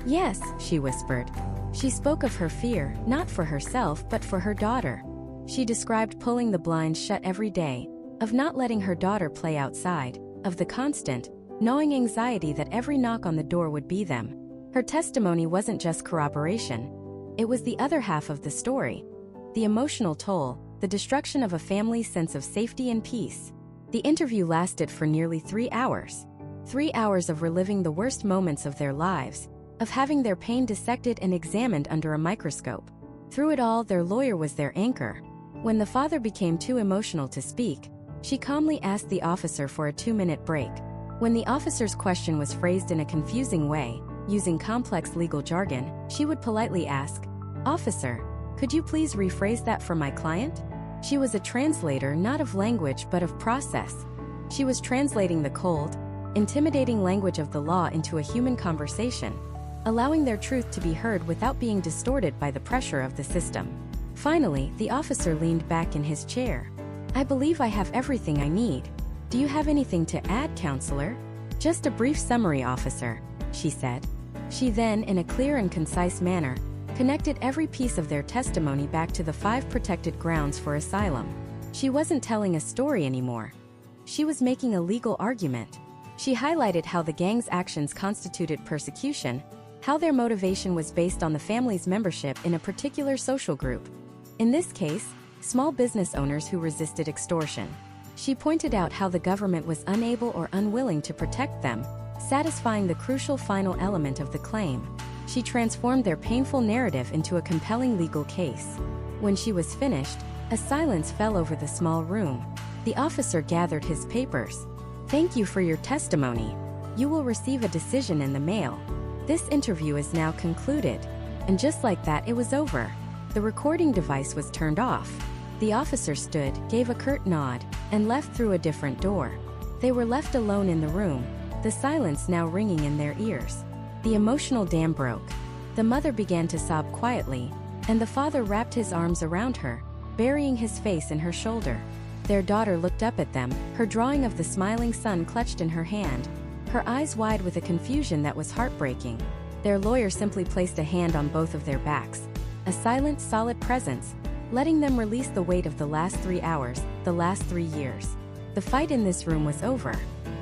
"Yes," she whispered. She spoke of her fear, not for herself but for her daughter. She described pulling the blinds shut every day, of not letting her daughter play outside, of the constant, gnawing anxiety that every knock on the door would be them. Her testimony wasn't just corroboration. It was the other half of the story. The emotional toll, the destruction of a family's sense of safety and peace. The interview lasted for nearly 3 hours. 3 hours of reliving the worst moments of their lives, of having their pain dissected and examined under a microscope. Through it all, their lawyer was their anchor. When the father became too emotional to speak, she calmly asked the officer for a 2-minute break. When the officer's question was phrased in a confusing way, using complex legal jargon, she would politely ask, "Officer, could you please rephrase that for my client?" She was a translator not of language but of process. She was translating the cold, intimidating language of the law into a human conversation, allowing their truth to be heard without being distorted by the pressure of the system. Finally, the officer leaned back in his chair. "I believe I have everything I need. Do you have anything to add, counselor?" "Just a brief summary, officer," she said. She then, in a clear and concise manner, connected every piece of their testimony back to the 5 protected grounds for asylum. She wasn't telling a story anymore. She was making a legal argument. She highlighted how the gang's actions constituted persecution, how their motivation was based on the family's membership in a particular social group. In this case, small business owners who resisted extortion. She pointed out how the government was unable or unwilling to protect them, satisfying the crucial final element of the claim. She transformed their painful narrative into a compelling legal case. When she was finished, a silence fell over the small room. The officer gathered his papers. "Thank you for your testimony. You will receive a decision in the mail. This interview is now concluded." And just like that, it was over. The recording device was turned off. The officer stood, gave a curt nod, and left through a different door. They were left alone in the room, the silence now ringing in their ears. The emotional dam broke. The mother began to sob quietly, and the father wrapped his arms around her, burying his face in her shoulder. Their daughter looked up at them, her drawing of the smiling sun clutched in her hand, her eyes wide with a confusion that was heartbreaking. Their lawyer simply placed a hand on both of their backs, a silent, solid presence, letting them release the weight of the last 3 hours, the last 3 years. The fight in this room was over.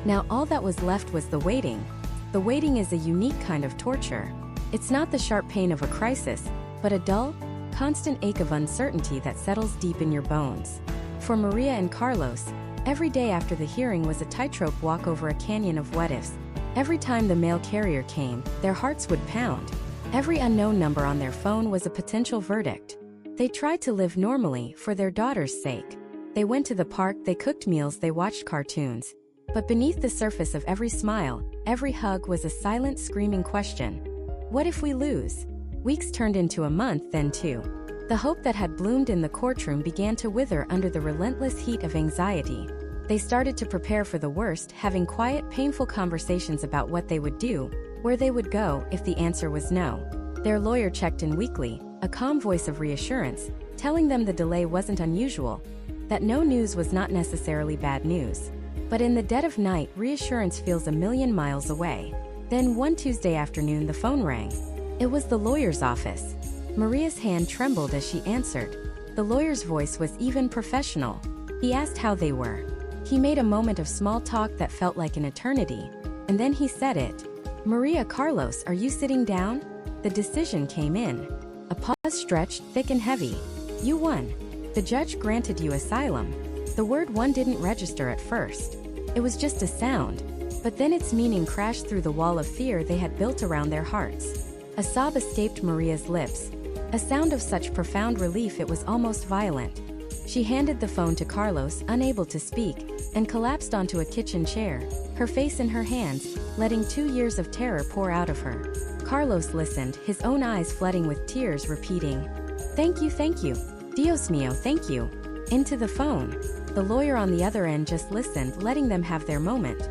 Now all that was left was the waiting. The waiting is a unique kind of torture. It's not the sharp pain of a crisis, but a dull, constant ache of uncertainty that settles deep in your bones. For Maria and Carlos, every day after the hearing was a tightrope walk over a canyon of what-ifs. Every time the mail carrier came, their hearts would pound. Every unknown number on their phone was a potential verdict. They tried to live normally for their daughter's sake. They went to the park, they cooked meals, they watched cartoons. But beneath the surface of every smile, every hug was a silent, screaming question. What if we lose? Weeks turned into a month, then 2. The hope that had bloomed in the courtroom began to wither under the relentless heat of anxiety. They started to prepare for the worst, having quiet, painful conversations about what they would do, where they would go if the answer was no. Their lawyer checked in weekly, a calm voice of reassurance, telling them the delay wasn't unusual, that no news was not necessarily bad news. But in the dead of night, reassurance feels a million miles away. Then one Tuesday afternoon, the phone rang. It was the lawyer's office. Maria's hand trembled as she answered. The lawyer's voice was even professional. He asked how they were. He made a moment of small talk that felt like an eternity, and then he said it. "Maria, Carlos, are you sitting down?" The decision came in. A pause stretched, thick and heavy. "You won. The judge granted you asylum." The word "won" didn't register at first. It was just a sound, but then its meaning crashed through the wall of fear they had built around their hearts. A sob escaped Maria's lips, a sound of such profound relief it was almost violent. She handed the phone to Carlos, unable to speak, and collapsed onto a kitchen chair, her face in her hands, letting 2 years of terror pour out of her. Carlos listened, his own eyes flooding with tears, repeating, thank you, Dios mío, thank you." Into the phone. The lawyer on the other end just listened, letting them have their moment.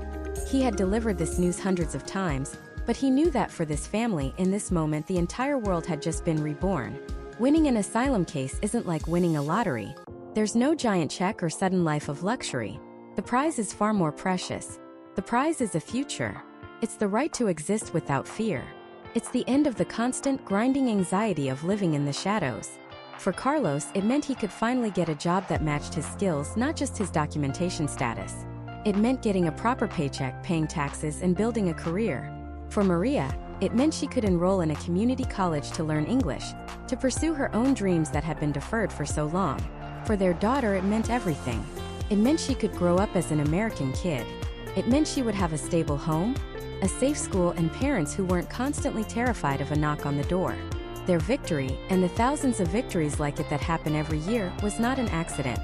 He had delivered this news hundreds of times, but he knew that for this family, in this moment, the entire world had just been reborn. Winning an asylum case isn't like winning a lottery. There's no giant check or sudden life of luxury. The prize is far more precious. The prize is a future. It's the right to exist without fear. It's the end of the constant, grinding anxiety of living in the shadows. For Carlos, it meant he could finally get a job that matched his skills, not just his documentation status. It meant getting a proper paycheck, paying taxes, and building a career. For Maria, it meant she could enroll in a community college to learn English, to pursue her own dreams that had been deferred for so long. For their daughter, it meant everything. It meant she could grow up as an American kid. It meant she would have a stable home, a safe school, and parents who weren't constantly terrified of a knock on the door. Their victory, and the thousands of victories like it that happen every year, was not an accident.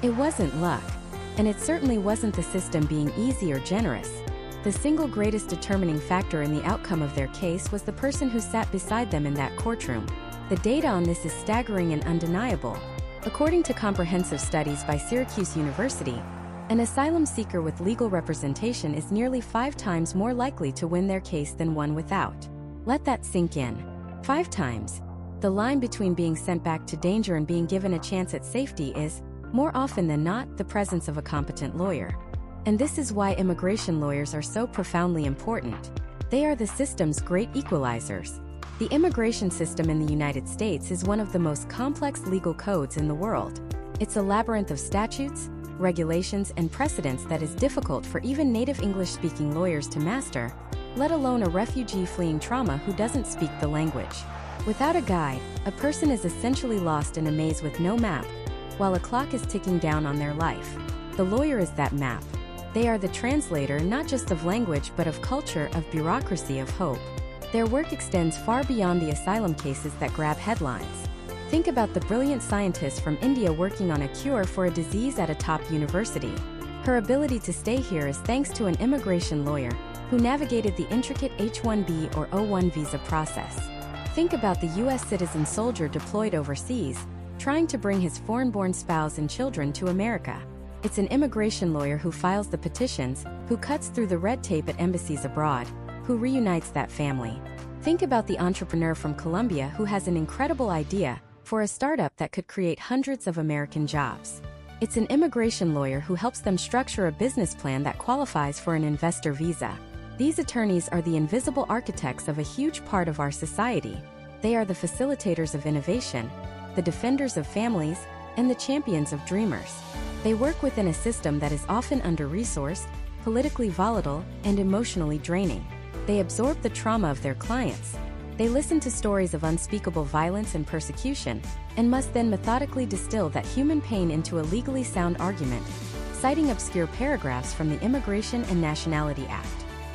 It wasn't luck. And it certainly wasn't the system being easy or generous. The single greatest determining factor in the outcome of their case was the person who sat beside them in that courtroom. The data on this is staggering and undeniable. According to comprehensive studies by Syracuse University, an asylum seeker with legal representation is nearly 5 times more likely to win their case than one without. Let that sink in. 5 times. The line between being sent back to danger and being given a chance at safety is, more often than not, the presence of a competent lawyer. And this is why immigration lawyers are so profoundly important. They are the system's great equalizers. The immigration system in the United States is one of the most complex legal codes in the world. It's a labyrinth of statutes, regulations, and precedents that is difficult for even native English-speaking lawyers to master, let alone a refugee fleeing trauma who doesn't speak the language. Without a guide, a person is essentially lost in a maze with no map, while a clock is ticking down on their life. The lawyer is that map. They are the translator not just of language but of culture, of bureaucracy, of hope. Their work extends far beyond the asylum cases that grab headlines. Think about the brilliant scientist from India working on a cure for a disease at a top university. Her ability to stay here is thanks to an immigration lawyer who navigated the intricate H1B or O1 visa process. Think about the U.S. citizen soldier deployed overseas, trying to bring his foreign-born spouse and children to America. It's an immigration lawyer who files the petitions, who cuts through the red tape at embassies abroad, who reunites that family. Think about the entrepreneur from Colombia who has an incredible idea for a startup that could create hundreds of American jobs. It's an immigration lawyer who helps them structure a business plan that qualifies for an investor visa. These attorneys are the invisible architects of a huge part of our society. They are the facilitators of innovation, the defenders of families, and the champions of dreamers. They work within a system that is often under-resourced, politically volatile, and emotionally draining. They absorb the trauma of their clients. They listen to stories of unspeakable violence and persecution, and must then methodically distill that human pain into a legally sound argument, citing obscure paragraphs from the Immigration and Nationality Act.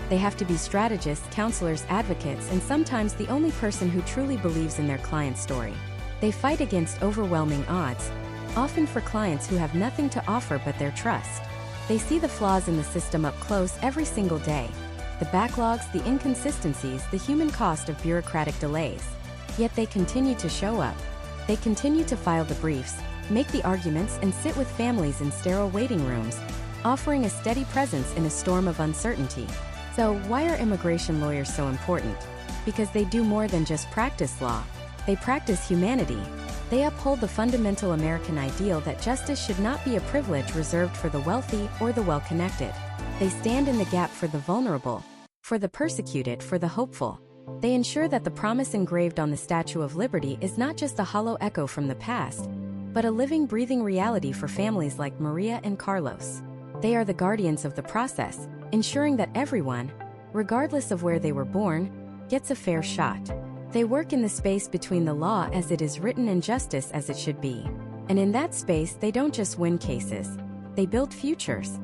They have to be strategists, counselors, advocates, and sometimes the only person who truly believes in their client's story. They fight against overwhelming odds, often for clients who have nothing to offer but their trust. They see the flaws in the system up close every single day. The backlogs, the inconsistencies, the human cost of bureaucratic delays. Yet they continue to show up. They continue to file the briefs, make the arguments, and sit with families in sterile waiting rooms, offering a steady presence in a storm of uncertainty. So, why are immigration lawyers so important? Because they do more than just practice law. They practice humanity. They uphold the fundamental American ideal that justice should not be a privilege reserved for the wealthy or the well-connected. They stand in the gap for the vulnerable, for the persecuted, for the hopeful. They ensure that the promise engraved on the Statue of Liberty is not just a hollow echo from the past, but a living, breathing reality for families like Maria and Carlos. They are the guardians of the process, ensuring that everyone, regardless of where they were born, gets a fair shot. They work in the space between the law as it is written and justice as it should be. And in that space, they don't just win cases. They build futures.